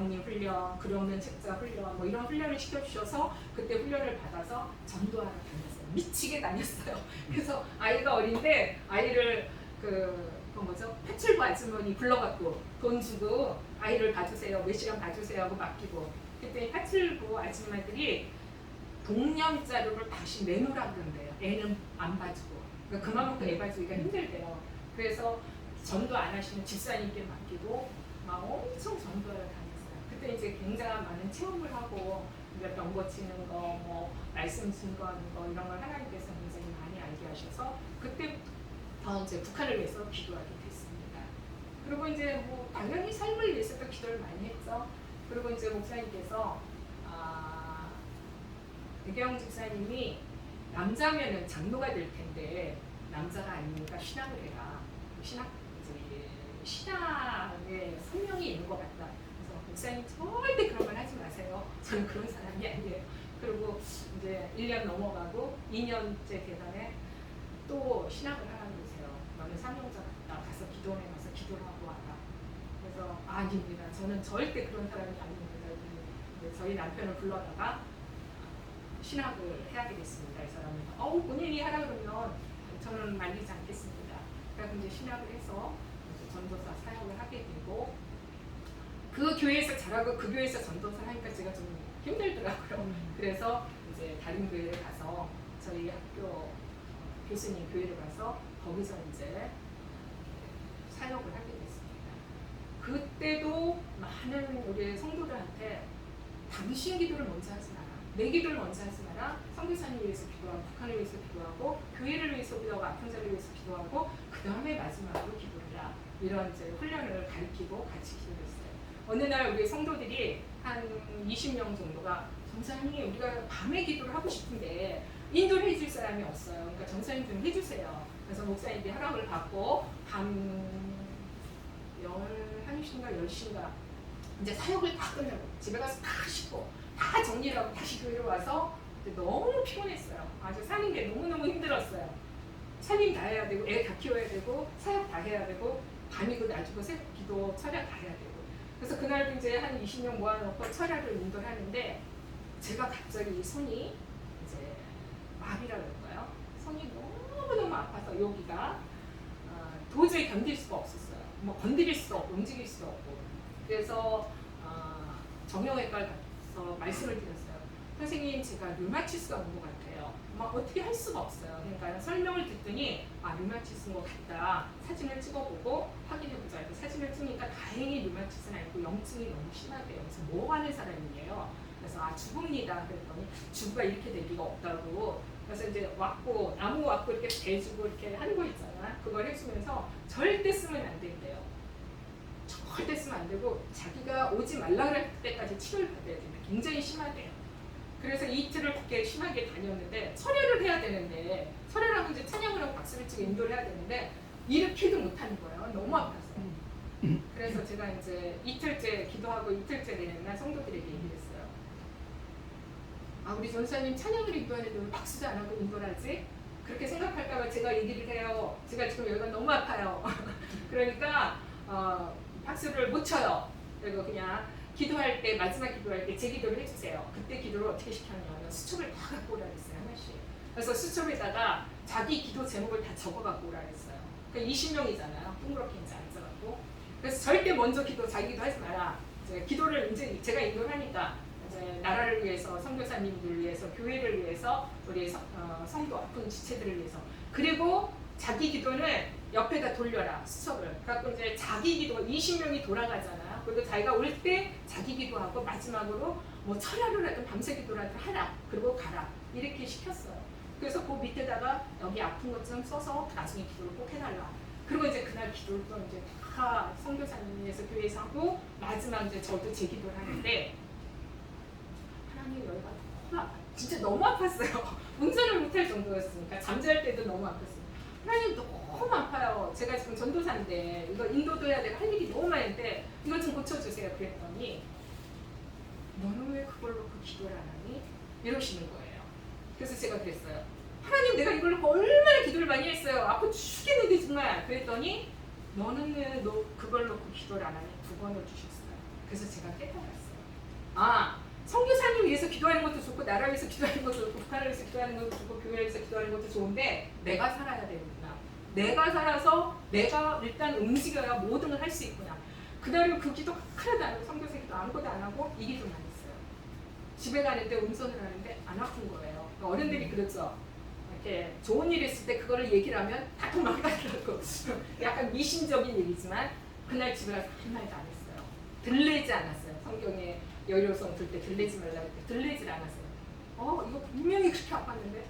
대령님 훈련, 글없는 책자 훈련, 뭐 이런 훈련을 시켜주셔서 그때 훈련을 받아서 전도하러 다녔어요. 미치게 다녔어요. 그래서 아이가 어린데 아이를 그건 뭐죠? 파출부 아주머니 불러갖고 돈 주고 아이를 봐주세요. 몇 시간 봐주세요 하고 맡기고 그때 파출부 아줌마들이 동념자료를 다시 내놓으라 그런대요. 애는 안 봐주고 그러니까 그만큼 애 봐주기가 힘들대요. 그래서 전도 안 하시는 집사님께 맡기고 막 엄청 전도하러 다녔어요. 그때 이제 굉장한 많은 체험을 하고 이제 병 고치는 거, 뭐 말씀 증거하는 거 이런 걸 하나님께서 굉장히 많이 알게 하셔서 그때부터 이제 북한을 위해서 기도하게 됐습니다. 그리고 이제 뭐 당연히 삶을 위해서도 기도를 많이 했죠. 그리고 이제 목사님께서 배경 집사님이 남자면은 장로가 될 텐데 남자가 아니니까 신학을 해라. 신앙에 선명이 있는 것 같다. 그래서 목사님 절대 그런 말 하지 마세요. 저는 그런 사람이 아니에요. 그리고 이제 1년 넘어가고 2년째 되던에 또 신학을 하라고 그러세요. 너는 사명자 같다. 가서 기도원에 가서 기도를 하고 와라. 그래서 아닙니다. 저는 절대 그런 사람이 아닙니다. 저희 남편을 불러다가 신학을 해야게 됐습니다. 이 사람은 본인이 하라 그러면 저는 말리지 않겠습니다. 그래서 이제 신학을 해서 전도사 사역을 하게 되고 그 교회에서 자라고 그 교회에서 전도사 하니까 제가 좀 힘들더라고요. 그래서 이제 다른 교회를 가서 저희 학교 교수님 교회를 가서 거기서 이제 사역을 하게 됐습니다. 그때도 많은 우리 성도들한테 당신 기도를 먼저 하지 마라. 내 기도를 먼저 하지 마라. 선교사님 위해서 기도하고 북한을 위해서 기도하고 교회를 위해서 기도하고 아픈 자를 위해서 기도하고 그 다음에 마지막으로 기도해라. 이런 이제 훈련을 가르치고 같이 기도했어요. 어느 날 우리 성도들이 한 20명 정도가 전사님 우리가 밤에 기도를 하고 싶은데 인도를 해줄 사람이 없어요. 그러니까 전사님 좀 해주세요. 그래서 목사님이 허락을 받고 밤 11시인가 10시인가 이제 사역을 다 끝내고 집에 가서 다 씻고 다 정리를 하고 다시 교회로 와서 너무 피곤했어요. 아주 사는 게 너무너무 힘들었어요. 살림 다 해야 되고 애 다 키워야 되고 사역 다 해야 되고 밤이고 낮이고 새벽 기도 철야 다 해야 되고 그래서 그날도 이제 한 20명 모아놓고 철야를 인도를 하는데 제가 갑자기 이 손이 이제 마비라고 그럴까요? 손이 너무너무 아파서 여기가 도저히 견딜 수가 없었어요. 뭐 건드릴 수도 없고 움직일 수도 없고 그래서 정형외과를 가서 말씀을 드렸어요. 선생님 제가 류마티스가 온 것 같아요. 막 어떻게 할 수가 없어요. 그러니까 설명을 듣더니 류마티스인 것 같다. 사진을 찍어보고 확인해보자 해서 사진을 찍으니까 다행히 류마티스는 아니고 염증이 너무 심하대요. 그래서 뭐 하는 사람이에요. 그래서 죽읍니다. 그랬더니 주부가 이렇게 될 리가 없다고. 그래서 이제 왔고 나무 왔고 이렇게 대주고 이렇게 하는 거 있잖아. 그걸 해주면서 절대 쓰면 안 된대요. 절대 쓰면 안 되고 자기가 오지 말라 그럴 때까지 치료를 받아야 됩니다. 굉장히 심하대요. 그래서 이틀을 그렇게 심하게 다녔는데 철야를 해야 되는데 철야를 하고 이제 찬양을 하고 박수를 치고 인도를 해야 되는데 이렇게도 못하는 거예요. 너무 아팠어요. 그래서 제가 이제 이틀째 기도하고 이틀째 되는 날 성도들에게 얘기를 했어요. 우리 전사님 찬양을 인도하는데 왜 박수도 안 하고 인도를 하지? 그렇게 생각할까봐 제가 얘기를 해요. 제가 지금 여기가 너무 아파요. 그러니까 박수를 못 쳐요. 그리고 그냥 기도할 때 마지막 기도할 때 제 기도를 해주세요. 그때 기도를 어떻게 시켰냐면 수첩을 다 갖고 오라 그랬어요. 하나씩. 그래서 수첩에다가 자기 기도 제목을 다 적어 갖고 오라 그랬어요. 그러니까 20명이잖아요. 둥그렇게 이제 앉아갖고. 그래서 절대 먼저 자기 기도 하지 마라. 이제 기도를 이제 제가 인도를 하니까 이제 나라를 위해서 선교사님들을 위해서 교회를 위해서 우리 성도 아픈 지체들을 위해서 그리고 자기 기도는 옆에다 돌려라 수첩을. 갖고 이제 자기 기도 20명이 돌아가잖아요. 그리고 자기가 올 때 자기 기도하고 마지막으로 뭐 철야를 하든 밤새 기도를 하든 하라. 그리고 가라. 이렇게 시켰어요. 그래서 그 밑에다가 여기 아픈 것 좀 써서 나중에 기도를 꼭 해달라. 그리고 이제 그날 기도를 또 이제 다 선교사님에서 교회에서 하고 마지막 이제 저도 제 기도를 하는데 하나님 여기가 너무 진짜 너무 아팠어요. 운전을 못할 정도였으니까 잠잘 때도 너무 아팠어요. 하나님 너무 아파요. 제가 지금 전도사인데 이거 인도도 해야 되고 할 일이 너무 많은데 이거 좀 고쳐주세요. 그랬더니 너는 왜 그걸로 그 기도를 안 하니? 이러시는 거예요. 그래서 제가 그랬어요. 하나님 내가 이걸로 얼마나 기도를 많이 했어요. 아파 죽겠는데 정말. 그랬더니 너는 왜 그걸로 그 기도를 안 하니? 2번을 주셨어요. 그래서 제가 깨달았어요. 아, 선교사님 위해서 기도하는 것도 좋고 나라 위해서 기도하는 것도 좋고 북한을 위해서 기도하는 것도 좋고 교회를 위해서 기도하는 것도 좋은데 내가 살아야 되는구나. 내가 살아서 내가 일단 움직여야 모든 걸 할 수 있구나. 그날은 그 기도 하나도 안 하고 선교사 기도 아무것도 안 하고 이 기도만 했어요. 집에 가는데 운전을 하는데 안 아픈 거예요. 어른들이 그러죠. 이렇게 좋은 일 있을 때 그거를 얘기를 하면 다 도망가더라고. 약간 미신적인 얘기지만 그날 집에 가서 한 말도 안 했어요. 들리지 않았어요. 성경에 여리고성 들 때 들리지 말라고 했는데 들리질 않았어요. 이거 분명히 그렇게 아팠는데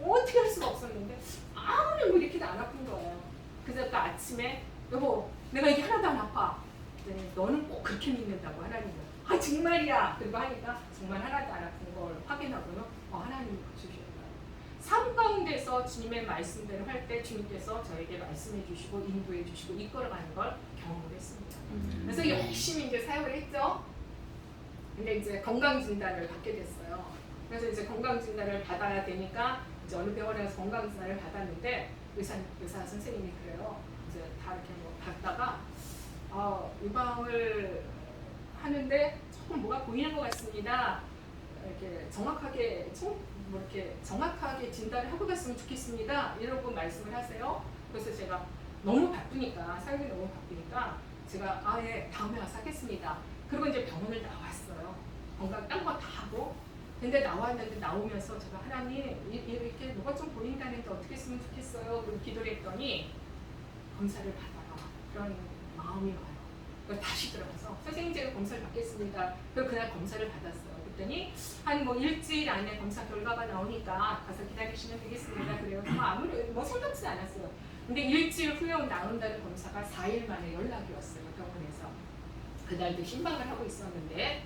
어떻게 할 수가 없었는데 아무리 뭐 이렇게도 안 아픈 거예요. 그래서 또 아침에 여보 내가 이게 하나도 안 아파. 네, 너는 꼭 그렇게 믿는다고 하나님은. 아 정말이야. 그리고 하니까 정말 하나도 안 아픈 걸 확인하고는 하나님이 주셨어요. 삶 가운데서 주님의 말씀대로 할 때 주님께서 저에게 말씀해 주시고 인도해 주시고 이끌어가는 걸 경험을 했습니다. 그래서 열심히 이제 사역을 했죠. 근데 이제 건강 진단을 받게 됐어요. 그래서 이제 건강 진단을 받아야 되니까 이제 어느 병원에 가서 건강 진단을 받았는데 의사 선생님이 그래요. 이제 다 이렇게 뭐 받다가 유방을 하는데 조금 뭐가 보이는 것 같습니다. 이렇게 정확하게 정확하게 진단을 하고 갔으면 좋겠습니다. 이러고 말씀을 하세요. 그래서 제가 너무 바쁘니까 사역이 너무 바쁘니까 제가 예, 다음에 와서 하겠습니다. 그리고 이제 병원을 나왔어요. 건강 딴 거 다 하고. 근데 나왔는데 나오면서 제가 하나님 이렇게 뭐가 좀 보인다는데 어떻게 했으면 좋겠어요. 그리고 기도를 했더니 검사를 받아라. 그런 마음이 와요. 그래서 다시 들어가서 선생님 제가 검사를 받겠습니다. 그리고 그날 검사를 받았어요. 그랬더니 한 뭐 일주일 안에 검사 결과가 나오니까 가서 기다리시면 되겠습니다. 그래요. 아무리 생각지 않았어요. 근데 일주일 후에 나온다는 검사가 4일 만에 연락이 왔어요. 병원에서. 그날도 신방을 하고 있었는데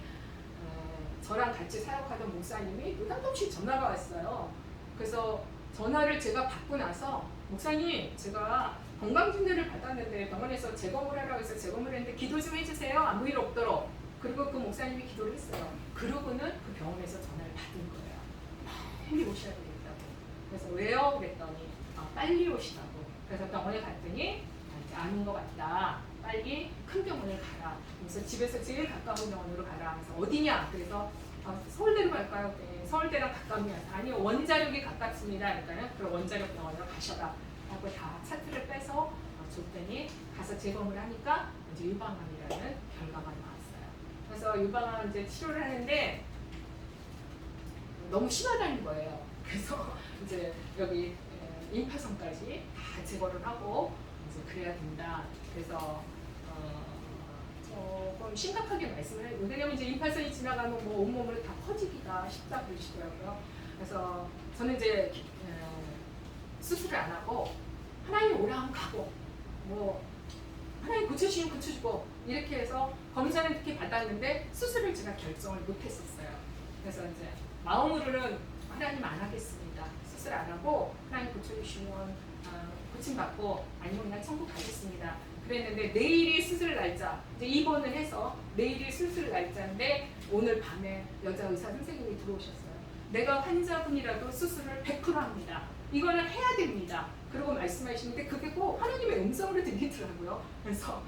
저랑 같이 사역하던 목사님이 느닷없이 전화가 왔어요. 그래서 전화를 제가 받고 나서 목사님 제가 건강진단을 받았는데 병원에서 재검을 하라고 해서 재검을 했는데 기도 좀 해주세요. 아무 일 없도록. 그리고 그 목사님이 기도를 했어요. 그러고는 그 병원에서 전화를 받은 거예요. 빨리 오셔야 되겠다고. 그래서 왜요? 그랬더니 빨리 오시라고. 그래서 병원에 갔더니 이제 아닌 것 같다. 빨리 큰 병원을 가라. 그래서 집에서 제일 가까운 병원으로 가라. 그래서 어디냐? 그래서 서울대로 갈까요? 네, 서울대랑 가깝냐? 아니요 원자력이 가깝습니다. 그러니까요. 그럼 원자력 병원으로 가셔라. 하고 다 차트를 빼서 줬더니 가서 재검을 하니까 이제 유방암이라는 결과가 나왔어요. 그래서 유방암 이제 치료를 하는데 너무 심하다는 거예요. 그래서 이제 여기 임파선까지 다 제거를 하고 이제 그래야 된다. 그래서 조금 심각하게 말씀을 해요. 왜냐면 이제 임파선이 지나가면 뭐 온몸으로 다 퍼지기가 쉽다 그러시더라고요. 그래서 저는 이제 수술을 안 하고 하나님 오라면 가고 뭐 하나님 고쳐주시면 고쳐주고 이렇게 해서 검사는 특히 받았는데 수술을 제가 결정을 못했었어요. 그래서 이제 마음으로는 하나님 안 하겠습니다. 수술 안 하고 하나님 고쳐주시면 고침받고 아니면 그냥 천국 가겠습니다. 그랬는데 내일이 수술 날짜 이제 입원을 해서 내일이 수술 날짜인데 오늘 밤에 여자 의사 선생님이 들어오셨어요. 내가 환자분이라도 수술을 100% 합니다. 이거는 해야 됩니다. 그러고 말씀하시는데 그게 꼭 하나님의 음성으로 들리더라고요. 그래서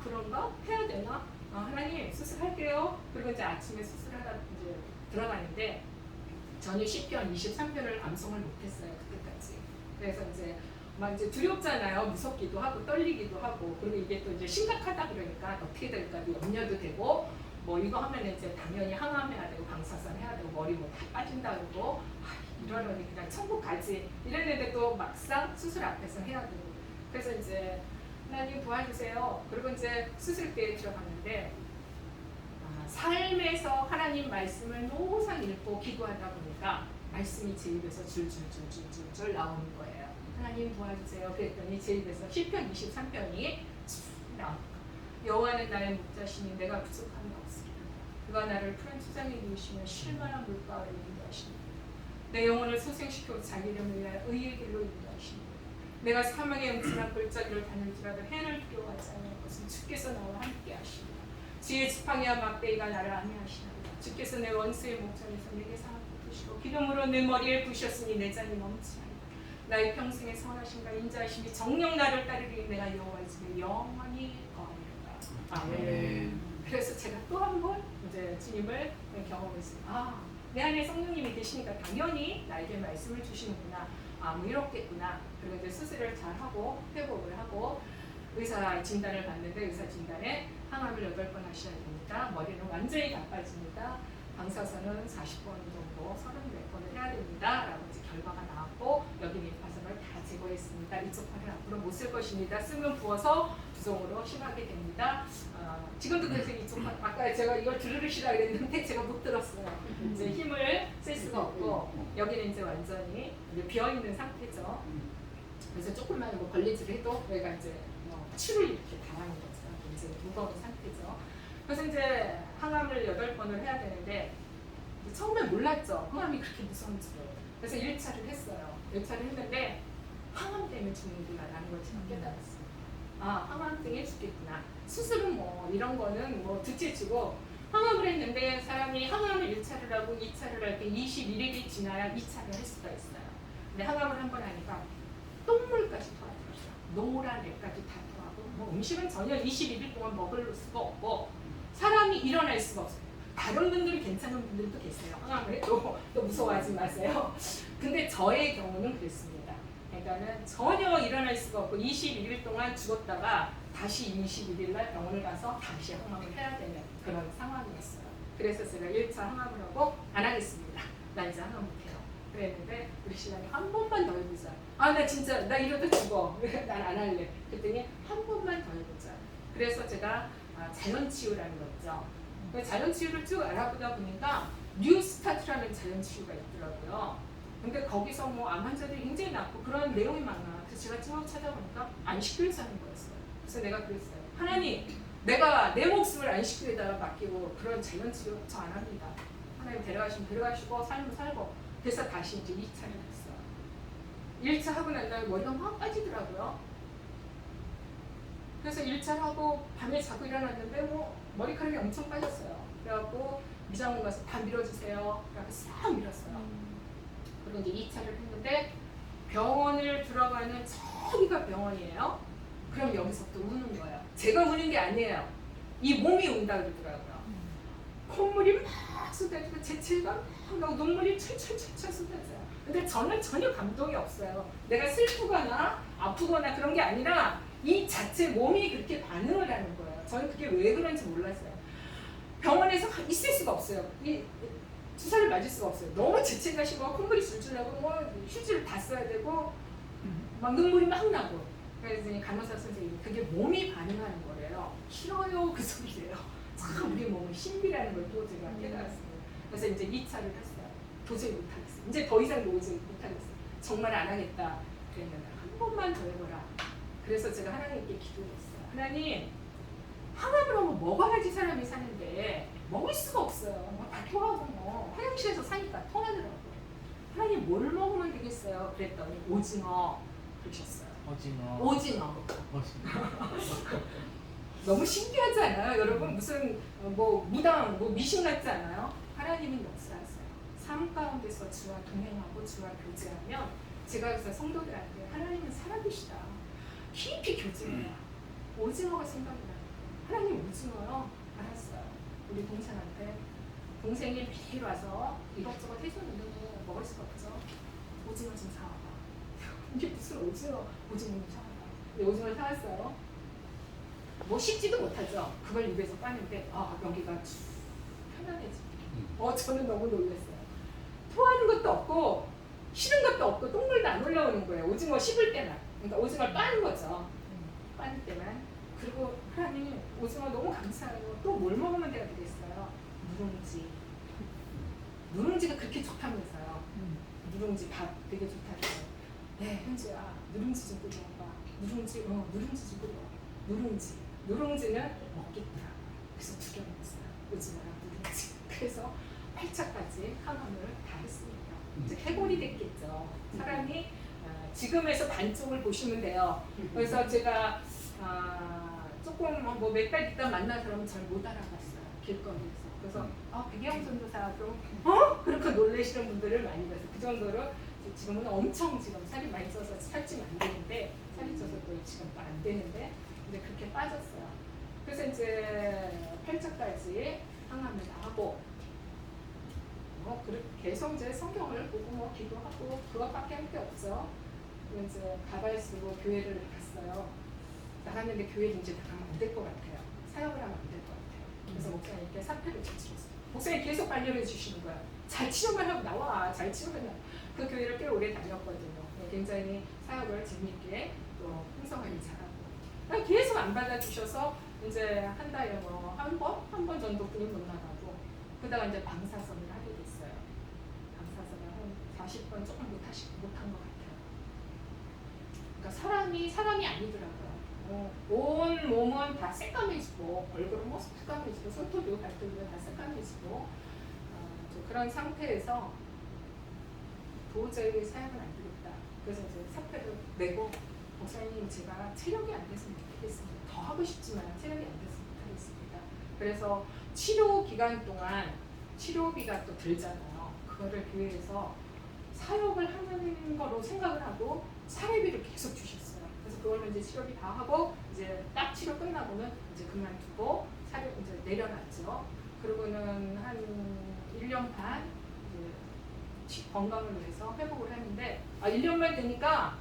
그런가? 해야 되나? 하나님 수술할게요. 그리고 이제 아침에 수술하다 이제 들어가는데 전혀 10편, 23편을 암송을 못했어요. 그때까지. 그래서 이제 막 이제 두렵잖아요. 무섭기도 하고 떨리기도 하고 그리고 이게 또 이제 심각하다 그러니까 어떻게 될까 염려도 되고 뭐 이거 하면 이제 당연히 항암해야 되고 방사선 해야 되고 머리 뭐 다 빠진다 그러고 이러려니 그냥 천국 가지 이랬는데 또 막상 수술 앞에서 해야 되고 그래서 이제 하나님 도와주세요. 그리고 이제 수술대에 들어갔는데 삶에서 하나님 말씀을 노상 읽고 기도하다 보니까 말씀이 제 입에서 줄줄줄줄줄 나오는 거예요. 하나님 도와주세요. 그랬더니 제 입에서 시편 23편이 나옵니다. 여호와는 나의 목자시니 내가 부족함이 없으리라. 그가 나를 푸른 초장에 누우시며 쉴만한 물가를 인도하시니 내 영혼을 소생시키고 자기 이름을 위하여 의의 길로 인도하시니 내가 사망의 음침한 골짜기를 다닐지라도 해를 두려워하지 않을 것은 주께서 나와 함께 하시니 주의 지팡이와 막대기가 나를 안위하시나이다. 주께서 내 원수의 목전에서 내게 상을 베푸시고 기름으로 내 머리에 부으셨으니 내 잔이 넘치나이다. 나의 평생의 선하심과 인자하심이 정녕 나를 따르리니 내가 여호와의 집에 영원히 거하리로다. 아멘. 그래서 제가 또 한 번 이제 주님을 경험했습니다. 아, 내 안에 성령님이 계시니까 당연히 나에게 말씀을 주시는구나. 아, 뭐 이렇겠구나. 그리고 이제 수술을 잘 하고 회복을 하고 의사 진단을 받는데 의사 진단에 항암을 8번 하셔야 됩니다. 머리는 완전히 다 빠집니다. 방사선은 40번 정도 34번을 해야 됩니다. 라고 이제 결과가 나왔고 여기 밑파선을 다 제거했습니다. 이쪽 팔은 앞으로 못 쓸 것입니다. 쓰면 부어서 부종으로 심하게 됩니다. 지금도 그래서 이쪽 팔, 아까 제가 이걸 들으시라 그랬는데 제가 못 들었어요. 이제 힘을 쓸 수가 없고 여기는 이제 완전히 이제 비어있는 상태죠. 그래서 조금만 뭐 걸리지를 해도 여기가 이제 치를 이렇게 당하는 거죠. 이제 무거운 상태죠. 그래서 이제 항암을 8번을 해야 되는데 처음에 몰랐죠. 항암이 그렇게 무서운지를. 그래서 1차를 했어요. 1차를 했는데 항암 때문에 죽는구나 라는 걸 제가 깨달았어요. 아, 항암 때문에 죽겠구나. 수술은 뭐 이런 거는 뭐 둘째치고 항암을 했는데 사람이 항암을 1차를 하고 2차를 할 때 21일이 지나야 2차를 할 수가 있어요. 근데 항암을 한 번 하니까 똥물까지 토하더라고요. 노란 애까지 다 토하고 뭐 음식은 전혀 21일 동안 먹을 수가 없고 사람이 일어날 수가 없어요. 다른 분들이 괜찮은 분들도 계세요. 항암을 해도 또 무서워하지 마세요. 근데 저의 경우는 그랬습니다. 그러니까는 전혀 일어날 수가 없고 21일 동안 죽었다가 다시 21일 날 병원을 가서 다시 항암을 해야 되는 그런 상황이었어요. 그래서 제가 1차 항암을 하고 안 하겠습니다. 나 이제 항암 못해요. 그랬는데 우리 신랑이 한 번만 더 해보자. 아, 나 진짜 나 이러다 죽어. 난 안 할래. 그랬더니 한 번만 더 해보자. 그래서 제가 자연치유라는 거 있죠. 자연치유를 쭉 알아보다 보니까 뉴스타트라는 자연치유가 있더라고요. 근데 거기서 뭐 암 환자들이 굉장히 많고 그런 내용이 많아. 그래서 제가 쭉 찾아보니까 안식교에서 하는 거였어요. 그래서 내가 그랬어요. 하나님, 내가 내 목숨을 안식교에다가 맡기고 그런 자연치유 저 안 합니다. 하나님 데려가시면 데려가시고 삶을 살고. 그래서 다시 이제 2차를 했어요. 1차 하고 난 다음에 머리가 막 빠지더라고요. 그래서 1차를 하고 밤에 자고 일어났는데 뭐 머리카락이 엄청 빠졌어요. 그래갖고 미장원 가서 다 밀어주세요. 그래갖고 싹 밀었어요. 그리고 이제 2차를 했는데 병원을 들어가는 저기가 병원이에요. 그럼 여기서 또 우는 거예요. 제가 우는 게 아니에요. 이 몸이 운다 그러더라고요. 콧물이 막 쏟아지고 재채가 막 나고 눈물이 철철철철 쏟아져요. 근데 저는 전혀 감동이 없어요. 내가 슬프거나 아프거나 그런 게 아니라 이 자체 몸이 그렇게 반응을 하는 거예요. 저는 그게 왜 그런지 몰랐어요. 병원에서 있을 수가 없어요. 이 주사를 맞을 수가 없어요. 너무 재채가 심하고 콧물이 줄줄 나고 뭐 휴지를 다 써야 되고 막 눈물이 막 나고. 그래서 간호사 선생님이 그게 몸이 반응하는 거래요. 싫어요 그 소리래요. 참 우리 몸은 신비라는 걸 또 제가 깨달았어요. 그래서 이제 2차를 했어요. 도저히 못하겠어요. 이제 더 이상 도저히 못하겠어요. 정말 안 하겠다. 그랬는데 한 번만 더 해보라. 그래서 제가 하나님께 기도했어요. 하나님, 항암을 하면 먹어야지 사람이 사는데 먹을 수가 없어요. 다 토하고 뭐 화장실에서 사니까 토하더라고요. 하나님 뭘 먹으면 되겠어요? 그랬더니 오징어 그러셨어요. 오징어. 너무 신기하지 않아요? 여러분 무슨 뭐 무당, 뭐 미신 같지 않아요? 하나님은 역사하세요. 삶 가운데서 주와 동행하고 주와 교제하면 제가 그래서 성도들한테 하나님은 살아계시다. 깊이 교제해요. 오징어가 생각이 나요. 하나님 오징어요? 알았어요. 우리 동생한테 동생이 매일 와서 이것저것 해줬는데 먹을 수가 없죠. 오징어 좀 사와봐. 이게 무슨 오징어 좀 사와봐. 근데 오징어를 사왔어요. 뭐 씹지도 못하죠. 그걸 입에서 빠는데 여기가 편안해지고 저는 너무 놀랐어요. 토하는 것도 없고 쉬는 것도 없고 똥물도 안 올라오는 거예요. 오징어 씹을 때만. 그러니까 오징어를 빠는 거죠. 빠는 때만. 그리고 하나님 오징어 너무 감사해요. 또 뭘 먹으면 내가 되겠어요? 누룽지. 누룽지가 그렇게 좋다면서요. 누룽지 밥 되게 좋다면서요. 네, 현주야 누룽지 좀 끓여봐. 누룽지 좀 끓여. 누룽지는 먹겠다. 그래서 2개 먹었어요. 오징어랑 누룽지. 그래서 8차까지 항암을 다 했습니다. 이제 해골이 됐겠죠. 사람이 지금에서 반쪽을 보시면 돼요. 그래서 제가 조금 뭐 몇 달 있다 만난 사람은 잘 못 알아봤어요. 길거리에서. 그래서 백영 전도사도 그렇게 놀라시는 분들을 많이 봤어요. 그 정도로 지금은 엄청 지금 살이 많이 쪄서 살찌면 안 되는데 살이 쪄서 또 지금 안 되는데 근데 그렇게 빠졌어요. 그래서 이제 8절까지 항암을 다 하고 그렇게 계속 이제 성경을 보고 기도하고 그것밖에 할 게 없죠. 이제 가발 쓰고 교회를 갔어요. 나갔는데 교회를 이제 나가면 안 될 것 같아요. 사역을 하면 안 될 것 같아요. 그래서 목사님께 사표를 제출했어요. 목사님 계속 관리를 해주시는 거예요. 잘 치료만 하고 나와. 잘 치료만 하고. 그 교회를 꽤 오래 다녔거든요. 굉장히 사역을 재밌게 또 풍성하게 잘하고. 계속 안 받아주셔서 이제 한 달에 한 번 정도뿐이 못 나가고 그러다가 이제 방사선을 하게 됐어요. 방사선을 한 40번 조금 못한 것 같아요. 그러니까 사람이 아니더라고요. 온 몸은 다 새까매지고 얼굴은 새까매지고 손톱도 발톱도 다 새까매지고 그런 상태에서 도저히 사역은 안 되겠다. 그래서 이제 사표를 내고 목사님 제가 체력이 안 돼서 못하겠습니다. 더 하고 싶지만 체력이 안 돼서 못하겠습니다. 그래서 치료 기간 동안 치료비가 또 들잖아요. 그거를 교회에서 사역을 하는 거로 생각을 하고 사례비를 계속 주셨어요. 그래서 그걸로 이제 치료비 다 하고 이제 딱 치료 끝나고는 이제 그만두고 사례 이제 내려놨죠. 그러고는 한 1년 반 이제 건강을 위해서 회복을 했는데 1년만 되니까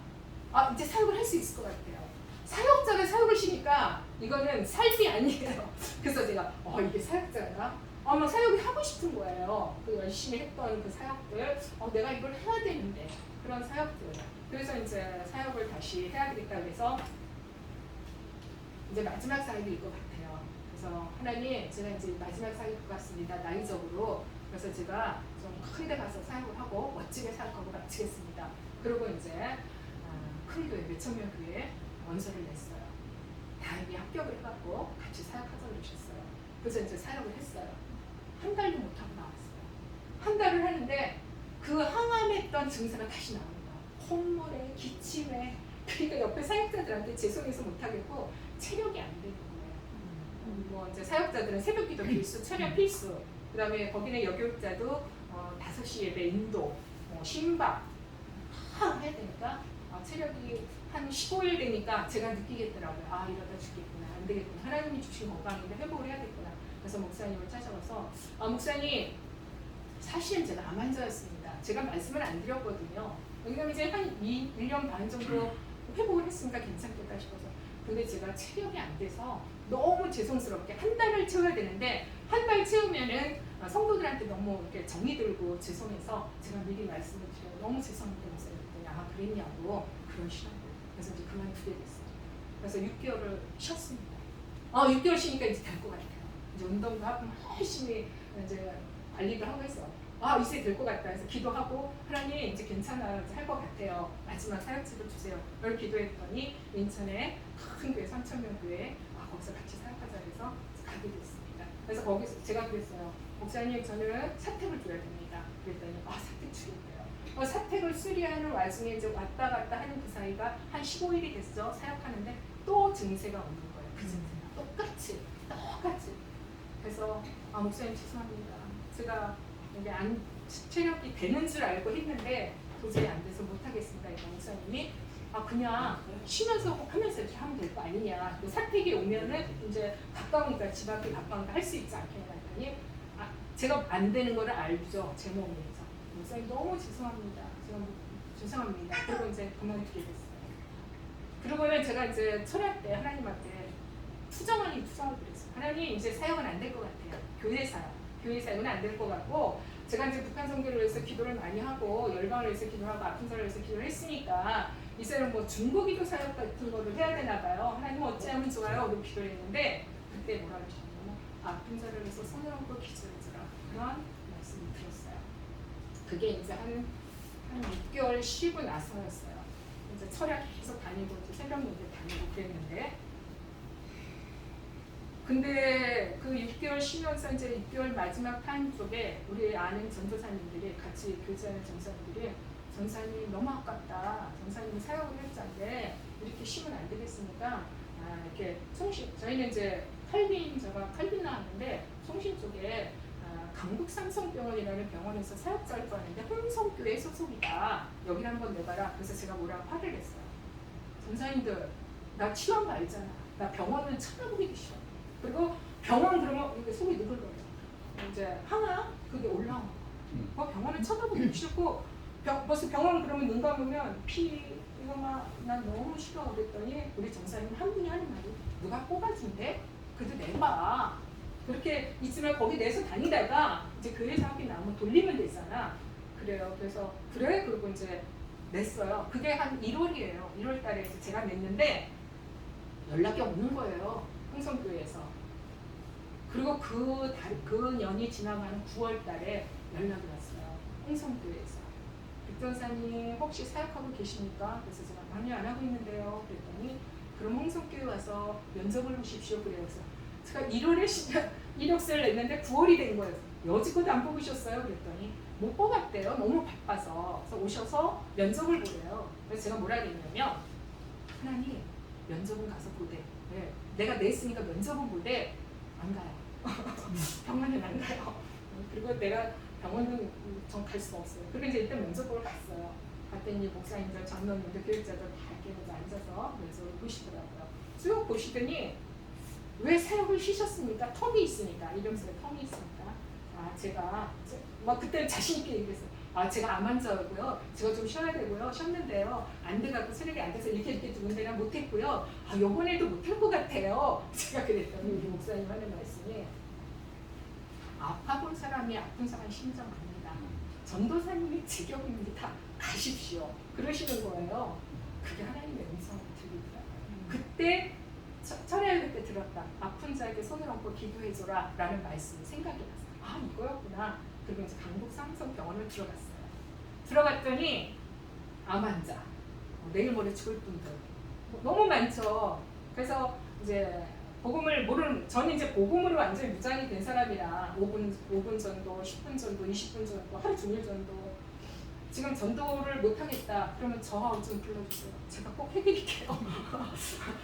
이제 사역을 할 수 있을 것 같아요. 사역자가 사역을 쉬니까 이거는 삶이 아니에요. 그래서 제가 이게 사역자가 막 사역을 하고 싶은 거예요. 그 열심히 했던 그 사역들 내가 이걸 해야 되는데 그런 사역들. 그래서 이제 사역을 다시 해야 되겠다 그래서 이제 마지막 사역일 것 같아요. 그래서 하나님 제가 이제 마지막 사역일 것 같습니다. 나이적으로. 그래서 제가 좀 큰 데 가서 사역을 하고 멋지게 사역하고 마치겠습니다. 그리고 이제 큰 교회, 몇천 명 교회에 원서를 냈어요. 다행히 합격을 해갖고 같이 사역하자고 그러셨어요. 그래서 이제 사역을 했어요. 한 달도 못하고 나왔어요. 한 달을 하는데 그 항암했던 증세가 다시 나오는 거예요. 콧물에, 기침에. 그러니까 옆에 사역자들한테 죄송해서 못하겠고 체력이 안 되는 거예요. 이제 사역자들은 새벽기도 필수, 철야 필수. 그 다음에 거기는 여교육자도 5시 예배 인도, 신박 다 해야 되니까 체력이 한 15일 되니까 제가 느끼겠더라고요. 이러다 죽겠구나. 안 되겠구나. 하나님이 주신 건강인데 회복을 해야겠구나. 그래서 목사님을 찾아가서 목사님 사실은 제가 암 환자였습니다. 제가 말씀을 안 드렸거든요. 왜냐면 이제 한 1년 반 정도 회복을 했으니까 괜찮겠다 싶어서. 근데 제가 체력이 안 돼서 너무 죄송스럽게 한 달을 채워야 되는데 한 달 채우면은 성도들한테 너무 이렇게 정이 들고 죄송해서 제가 미리 말씀을 드려요. 너무 죄송합니다. 목사님 그랬냐고 그러시라고. 그래서 이제 그만두게 됐어요. 그래서 6개월을 쉬었습니다. 6개월 쉬니까 이제 될 것 같아요. 이제 운동도 하고 열심히 이제 관리도 하고 해서 이제 될 것 같다 해서 기도하고 하나님 이제 괜찮아요. 이제 할 것 같아요. 마지막 사역지를 주세요. 그걸 기도했더니 인천에 큰 교회 3,000명 교회 거기서 같이 사역하자 해서 가게 됐습니다. 그래서 거기서 제가 그랬어요. 목사님 저는 사택을 줘야 됩니다. 그랬더니 사택 주겠대요. 사택을 수리하는 와중에 이제 왔다 갔다 하는 그 사이가 한 15일이 됐죠. 사역하는데 또 증세가 오는 거예요. 그 증세가 똑같이. 그래서 목사님 죄송합니다. 제가 이게 체력이 되는 줄 알고 했는데 도저히 안 돼서 못하겠습니다. 그러니까 목사님이 그냥 쉬면서 하면서 이렇게 하면 될 거 아니냐. 사택이 오면은 이제 가까우니까 집 앞이 가까우니까 할 수 있지 않겠냐 했더니 제가 안 되는 거를 알죠. 제 몸에서. 목사님 너무 죄송합니다. 죄송합니다. 그리고 이제 그만두게 됐어요. 그러고는 제가 이제 철학 때 하나님한테 투정을 그랬어요. 하나님 이제 사역은 안 될 것 같아요. 교회 사역은 안 될 것 같고 제가 이제 북한 선교를 위해서 기도를 많이 하고 열방을 위해서 기도하고 아픈 사람을 위해서 기도를 했으니까 이제는 중보기도 사역 같은 거를 해야 되나 봐요. 하나님 어찌하면 좋아요. 우리 기도를 했는데 그때 뭐라 그러셨냐면 아픈 자를 위해서 손을 얹고 기도해주라. 그런 말씀을 들었어요. 그게 이제 한 6개월 쉬고 나서였어요. 이제 철야 계속 다니고 새벽 예배 다니고 그랬는데 근데 그 6개월 쉬면서 이제 6개월 마지막 타임 쪽에 우리 아는 전도사님들이 같이 교제하는 전사님들이 전사님 너무 아깝다. 전사님이 사역을 했는데 이렇게 쉬면 안 되겠습니까? 이렇게 송신 저희는 이제 제가 칼빈 나왔는데 송신 쪽에 강북 삼성병원이라는 병원에서 사역자를 구하는데 홍성교회 소속이다. 여기 한번 내봐라. 그래서 제가 뭐라고 화를 냈어요. 전사님들 나 치료한 거 알잖아. 나 병원은 쳐다보기도 싫어. 그리고 병원 그러면 이게 속이 누글거려요. 이제 항아 그게 올라와. 병원을 쳐다보기 싫고 벌써 병원 그러면 눈 감으면 피 이거 막 난 너무 싫어 그랬더니 우리 정사님 한 분이 하는 말이 누가 뽑아준대? 그래도 내봐. 그렇게 있으면 거기 내서 다니다가 이제 교회 사업이 나오면 돌리면 되잖아. 그래요. 그래서 그래? 그리고 이제 냈어요. 그게 한 1월이에요. 1월 달에 이제 제가 냈는데 연락이 없는 거예요. 흥성교회에서. 그리고 그 년이 지나가는 9월 달에 연락이 왔어요. 흥성교회에서. 백전사님 혹시 사역하고 계십니까? 그래서 제가 아니요 안 하고 있는데요. 그랬더니 그럼 흥성교회 와서 면접을 보십시오. 그래서 제가 1월에 이력서를 냈는데 9월이 된 거예요. 여지껏 안 뽑으셨어요? 그랬더니 못 뽑았대요. 너무 바빠서. 그래서 오셔서 면접을 보래요. 그래서 제가 뭐라 그랬냐면 하나님 면접은 가서 보대. 네. 내가 냈으니까 면접은 보대. 안 가요. 병원은 안 가요. 그리고 내가 병원은 전 갈 수가 없어요. 그리고 이제 일단 면접 보러 갔어요. 갔더니 목사님들, 장로님들, 교육자들 다 이렇게 앉아서 면접을 보시더라고요. 쭉 보시더니 왜 사역을 쉬셨습니까? 텀이 있으니까. 이러면서 텀이 있으니까. 제가 막 그때 자신 있게 얘기했어요. 제가 암 환자고요. 제가 좀 쉬어야 되고요. 쉬었는데요. 안 돼갖고 체력이 안 돼서 이렇게 두 군데나 못했고요. 요번에도 못할 것 같아요. 제가 그랬더니 우리 목사님 하는 말씀이 아파본 사람이 아픈 사람 심정 압니다. 전도사님이 제격입니다. 가십시오. 그러시는 거예요. 그게 하나님의 음성을 들리더라고요. 그때 철회할 그때 들었다. 아픈 자에게 손을 얹고 기도해줘라 라는 말씀이 생각이 났어요. 이거였구나. 그리고 이제 강북 삼성병원을 들어갔어요. 들어갔더니 암 환자, 내일 모레 죽을 분들 너무 많죠. 그래서 이제 복음을 모르는, 저는 이제 복음으로 완전히 무장이 된 사람이라 5분 전도, 10분 전도, 20분 전도, 하루 종일 전도. 지금 전도를 못하겠다. 그러면 저하고 좀 불러주세요. 제가 꼭 해드릴게요.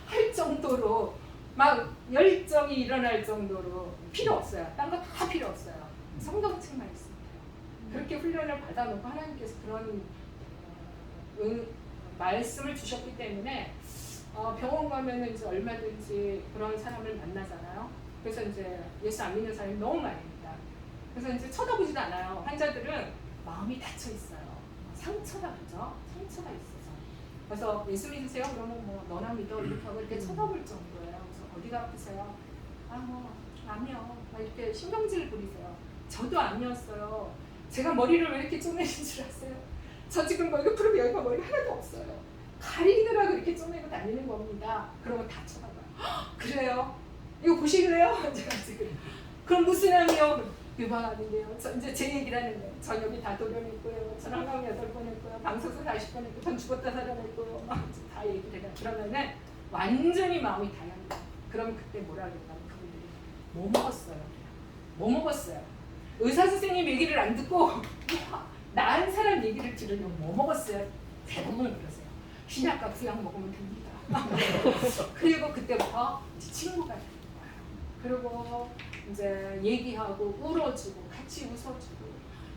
할 정도로 막 열정이 일어날 정도로 필요 없어요. 딴 거 다 필요 없어요. 성경책만 있으면 돼요. 그렇게 훈련을 받아놓고 하나님께서 그런 말씀을 주셨기 때문에 병원 가면은 이제 얼마든지 그런 사람을 만나잖아요. 그래서 이제 예수 안 믿는 사람이 너무 많습니다. 그래서 이제 쳐다보지도 않아요. 환자들은 마음이 닫혀 있어요. 상처가 그죠? 상처가 있어서. 그래서 예수 믿으세요? 그러면 뭐 너나 믿어 이렇게 하고 이렇게 쳐다볼 정도예요. 그래서 어디가 아프세요? 암이요. 막 이렇게 신경질 부리세요. 저도 암이었어요. 제가 머리를 왜 이렇게 쪼매는 줄 아세요? 저 지금 이거 풀으면 여기가 머리가 하나도 없어요. 가리느라고 이렇게 쪼매고 다니는 겁니다. 그러면 다 쳐다봐요. 그래요? 이거 보시래요? 제가 지금 그럼 무슨 암이요? 유방암인데요. 이제 제 얘기를 하는 거예요. 전 여기 다 도려냈고요. 전 한강 8번 했고요. 방사선 40번 했고, 전 죽었다 살아냈고요. 막 다 얘기를 해요. 그러면은 완전히 마음이 다양해요. 그럼 그때 뭐라 그럴까요? 그분들이 뭐 먹었어요? 뭐 먹었어요? 의사 선생님 얘기를 안 듣고 나은 사람 얘기를 들으려면 뭐 먹었어요? 대부분 그러세요. 신약과 구약 먹으면 됩니다. 그리고 그때부터 이제 친구가 되는 거예요. 그리고 이제 얘기하고 울어주고 같이 웃어주고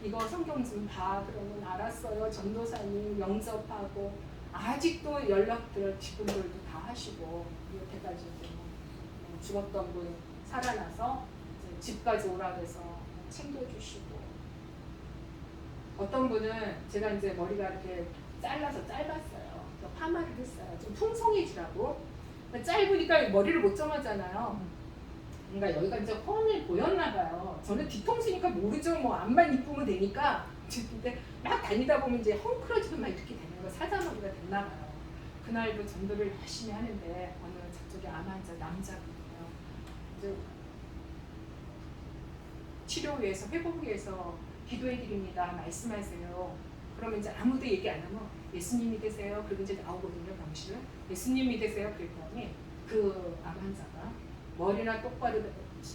이거 성경 좀 봐. 그러면 알았어요. 전도사님 영접하고 아직도 연락들 직분들도 다 하시고 여태까지 죽었던 분 살아나서 이제 집까지 오라 그래서 챙겨주시고 어떤 분은 제가 이제 머리가 이렇게 잘라서 짧았어요. 파마를 했어요. 좀 풍성해지라고. 짧으니까 머리를 못 점하잖아요. 그러니까 여기가 이제 훤히 보였나 봐요. 저는 뒤통수니까 모르죠. 뭐 앞만 이쁘면 되니까. 근데 막 다니다 보면 이제 헝클어지고 막 이렇게 되는 거 사자머리가 됐나 봐요. 그날도 전도를 열심히 하는데 어느 저쪽에 암 환자 남자분이에요. 이제 치료 위해서 회복 위해서 기도해 드립니다. 말씀하세요. 그러면 이제 아무도 얘기 안 하면 예수님 믿으세요. 그리고 이제 나오거든요. 병실은 예수님 믿으세요. 그랬더니 그 암 환자가 머리나 똑바로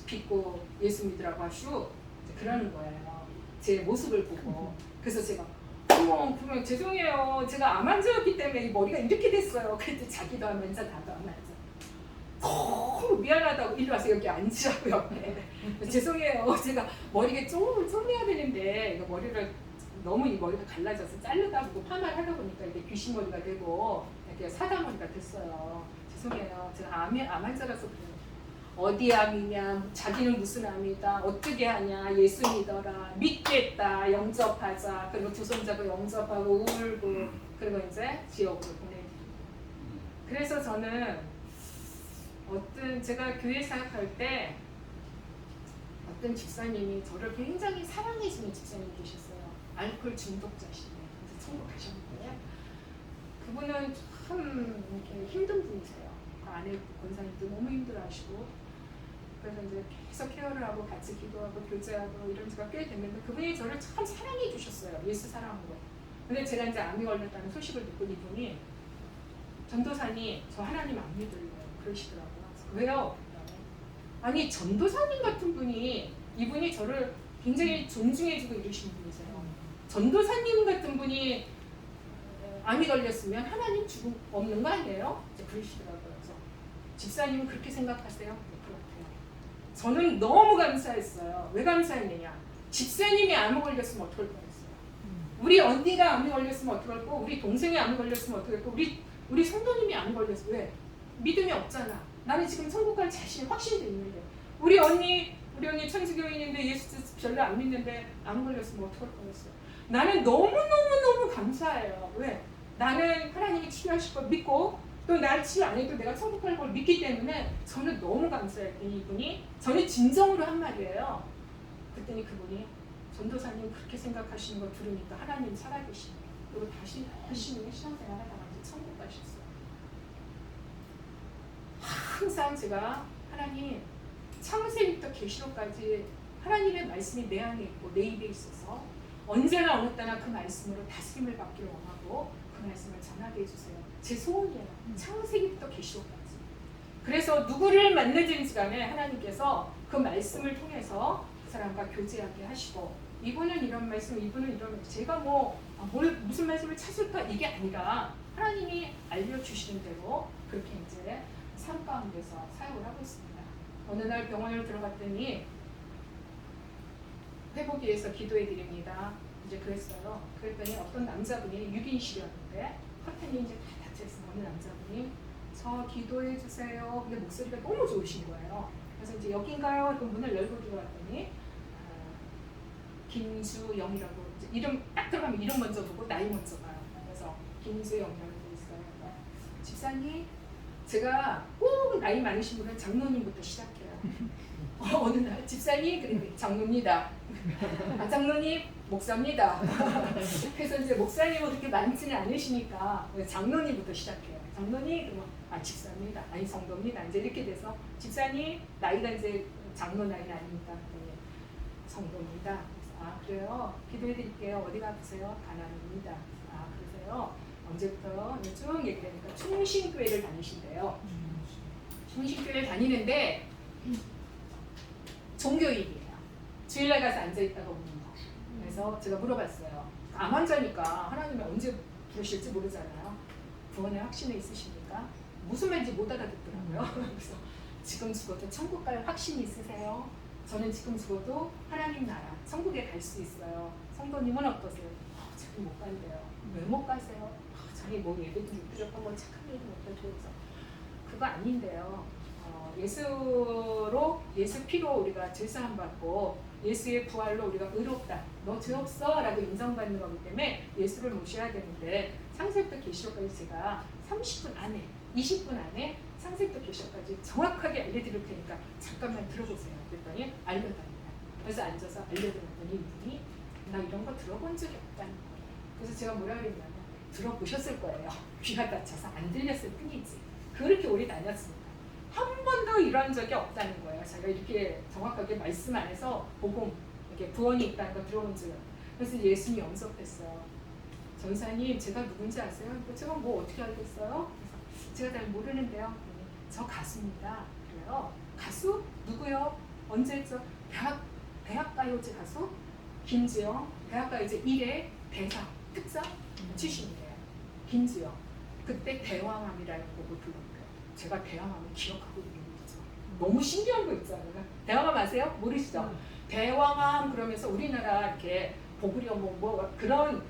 빗고 예수 믿으라고 하시고 그러는 거예요. 제 모습을 보고. 그래서 제가 어머 그러면 죄송해요. 제가 암 환자였기 때문에 이 머리가 이렇게 됐어요. 그랬더니 자기도 암 환자 나도 암 환자. 너무 미안하다고 이리 와서 여기 앉으라고 옆에. 죄송해요. 제가 머리가 조금 쪼매야 되는데 이거 머리를 너무 이 머리가 갈라져서 자르다 보고 파마를 하다 보니까 이게 귀신머리가 되고 이렇게 사자머리가 됐어요. 죄송해요. 제가 암 환자라서 그래요. 어디 암이냐, 자기는 무슨 암이다, 어떻게 하냐, 예수 믿어라, 믿겠다, 영접하자. 그리고 두 손잡고 영접하고 울고, 그리고 이제 지옥으로 보내드리고. 그래서 저는 제가 교회 사역할 때 어떤 집사님이 저를 굉장히 사랑해주는 집사님이 계셨어요. 알코올 중독자시네. 그래서 천국 가셨는데 그분은 참 이렇게 힘든 분이세요. 그 아내 권사님도 너무 힘들어하시고. 그래서 이제 계속 케어를 하고 같이 기도하고 교제하고 이런 지가 꽤 됐는데 그분이 저를 참 사랑해 주셨어요. 예수 사랑으로. 근데 제가 이제 암이 걸렸다는 소식을 듣고 이분이 전도사님 저 하나님 안 믿을래요. 그러시더라고요. 왜요? 아니 전도사님 같은 분이 이분이 저를 굉장히 존중해주고 이러시는 분이세요. 전도사님 같은 분이 암이 걸렸으면 하나님 죽음 없는 거 아니에요? 이제 그러시더라고요. 그래서 집사님은 그렇게 생각하세요? 네, 그렇대요. 저는 너무 감사했어요. 왜 감사했느냐? 집사님이 암이 걸렸으면 어떡할 뻔했어요. 우리 언니가 암이 걸렸으면 어떡할 거? 우리 동생이 암이 걸렸으면 어떡할 거? 우리 성도님이 암이 걸렸어. 왜? 믿음이 없잖아. 나는 지금 천국 갈 자신 확신도 있는데 우리 언니 천주교인인데 예수 별로 안 믿는데 암 걸렸으면 어떡할 뻔했어요. 나는 너무 감사해요. 왜? 나는 하나님이 치료하실 걸 믿고 또 날 치료 안 해도 내가 천국 갈 걸 믿기 때문에 저는 너무 감사했더니 이분이 저는 진정으로 한 말이에요. 그랬더니 그분이 전도사님 그렇게 생각하시는 걸 들으니까 하나님 살아계시네. 그리고 다시 열심히 신앙생활 하다가 이제 천국 가셨어요. 항상 제가 하나님 창세기부터 계시록까지 하나님의 말씀이 내 안에 있고 내 입에 있어서 언제나 어느 때나 그 말씀으로 다스림을 받기를 원하고 그 말씀을 전하게 해주세요. 제 소원이에요. 창세기부터 계시록까지. 그래서 누구를 만나든지 간에 하나님께서 그 말씀을 통해서 그 사람과 교제하게 하시고 이분은 이런 말씀, 이분은 이런 말씀. 제가 무슨 말씀을 찾을까 이게 아니라 하나님이 알려주시는 대로 그렇게 이제 삶 가운데서 사역을 하고 있습니다. 어느 날 병원을 들어갔더니 회복을 위해서 기도해 드립니다. 이제 그랬어요. 그랬더니 어떤 남자분이 6인실이었는데 커튼이 이제 다 닫혀있어요. 어느 남자분이 저 기도해 주세요. 근데 목소리가 너무 좋으신 거예요. 그래서 이제 여긴가요? 그 문을 열고 들어갔더니 김수영이라고 이름 딱 들어가면 이름 먼저 보고 나이 먼저 봐요. 그래서 김수영이라고 돼 있어요. 집사님, 제가 꼭 나이 많으신 분은 장로님부터 시작해요. 어느 날 집사님, 그래 장로입니다. 장로님, 목사입니다. 그래서 이제 목사님은 그렇게 많지는 않으시니까 장로님부터 시작해요. 장로님, 그러면 집사입니다. 아니 성도입니다. 이제 이렇게 돼서 집사님 나이가 이제 장로 나이는 아닙니다. 성도입니다. 그래요? 기도해 드릴게요. 어디가 아프세요? 가난입니다. 그러세요? 언제부터? 쭉 얘기하니까 충신교회를 다니신대요. 충신교회를 다니는데 종교인이에요. 주일날 가서 앉아있다가 오는 거. 그래서 제가 물어봤어요. 암 환자니까 하나님이 언제 부르실지 모르잖아요. 구원의 확신이 있으십니까? 무슨 말인지 못 알아듣더라고요. 그래서 지금 죽어도 천국 갈 확신이 있으세요? 저는 지금 죽어도 하나님 나라, 천국에 갈 수 있어요. 성도님은 어떠세요? 저기 못 간대요. 왜 못 가세요? 자기 뭐 예배도 못 드렸고 뭐 착한 일도 못 하고 그래서 그거 아닌데요. 예수 피로 우리가 죄사함 받고 예수의 부활로 우리가 의롭다. 너 죄 없어 라고 인정받는 거기 때문에 예수를 모셔야 되는데 창세부터 계시록까지 제가 30분 안에 20분 안에 창세부터 계시록까지 정확하게 알려드릴 테니까 잠깐만 들어보세요. 그랬더니 알려달랍니다. 그래서 앉아서 알려드렸더니 이분이 나 이런 거 들어본 적이 없다는 거예요. 그래서 제가 뭐라 그랬냐면 들어보셨을 거예요. 귀가 다쳐서 안 들렸을 뿐이지. 그렇게 오래 다녔습니다. 한 번도 이런 적이 없다는 거예요. 제가 이렇게 정확하게 말씀 안에서 복음, 이렇게 구원이 있다는 거 들어본 적이 없어요. 그래서 예수님 영접했어요. 전사님, 제가 누군지 아세요? 제가 뭐 어떻게 알겠어요? 그래서 제가 잘 모르는데요. 저 가수입니다. 그래요. 가수? 누구요? 언제 했죠? 대학가요제 가수? 김지영. 대학가요제 1회 대상, 특상 출신이에요. 김지영. 그때 대왕암이라는 곡을 불렀어요. 제가 대왕암을 기억하고 있는 거죠. 너무 신기한 거 있잖아요. 대왕암 아세요? 모르시죠? 대왕암 그러면서 우리나라 이렇게 보구려 뭐 그런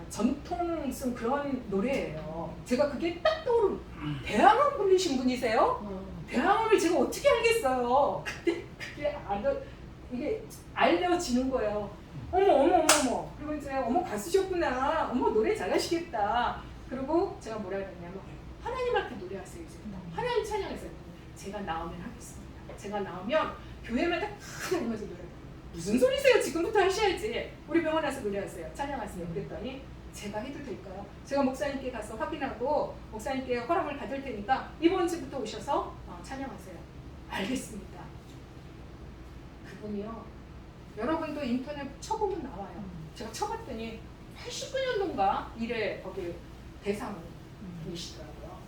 전통성 그런 노래예요. 제가 그게 딱 떠오르는 대왕암 부르신 분이세요? 대항을 제가 어떻게 알겠어요? 근데 그게 이게 알려지는 거예요. 어머. 그리고 이제 어머 가수셨구나. 어머 노래 잘하시겠다. 그리고 제가 뭐라 그랬냐면 하나님 앞에 노래하세요. 이제 하나님 찬양하세요. 제가 나오면 하겠습니다. 제가 나오면 교회마다 다 다니면서 노래. 무슨 소리세요? 지금부터 하셔야지. 우리 병원 와서 노래하세요. 찬양하세요. 그랬더니 제가 해도 될까요? 제가 목사님께 가서 확인하고 목사님께 허락을 받을 테니까 이번 주부터 오셔서 찬양하세요. 알겠습니다. 그분이요. 여러분도 인터넷 쳐보면 나와요. 제가 쳐봤더니 89년도인가 이래 거기 대상이시더라고요.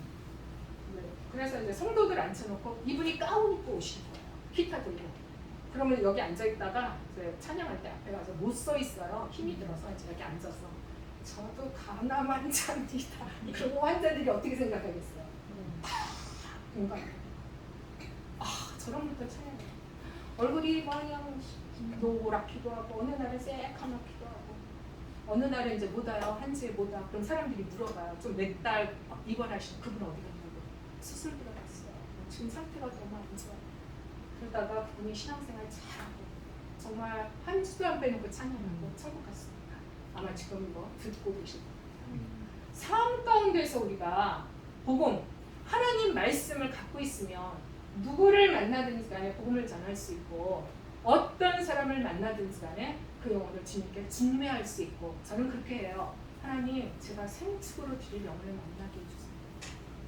네. 그래서 이제 성도들 앉혀놓고 이분이 가운 입고 오시는 거예요. 기타 들고. 그러면 여기 앉아있다가 이제 찬양할 때 앞에 가서 못 서 있어요. 힘이 들어서 이제 이렇게 앉아서 저도 가난한자입니다. 그리고 환자들이 어떻게 생각하겠어요? 공감. 저런 분들 찬양해요. 얼굴이 그냥 노랗기도 하고 어느 날은 새카맣기도 하고 어느 날은 이제 못 와요. 한주에 못 와. 그럼 사람들이 물어봐요. 좀 몇 달 입원하신 그분 어디 갔냐고. 수술 들어갔어요. 지금 상태가 너무 안 좋아요. 그러다가 그분이 신앙생활 잘하고 정말 한 주도 안 빼놓고 찬양하고 천국 갔습니다. 아마 지금 이거 듣고 계실 겁니다. 삶 가운데서 우리가 복음, 하나님 말씀을 갖고 있으면 누구를 만나든지 간에 복음을 전할 수 있고 어떤 사람을 만나든지 간에 그 영혼을 주님께 중매할 수 있고 저는 그렇게 해요. 하나님 제가 생축으로 드릴 영혼을 만나게 해주세요.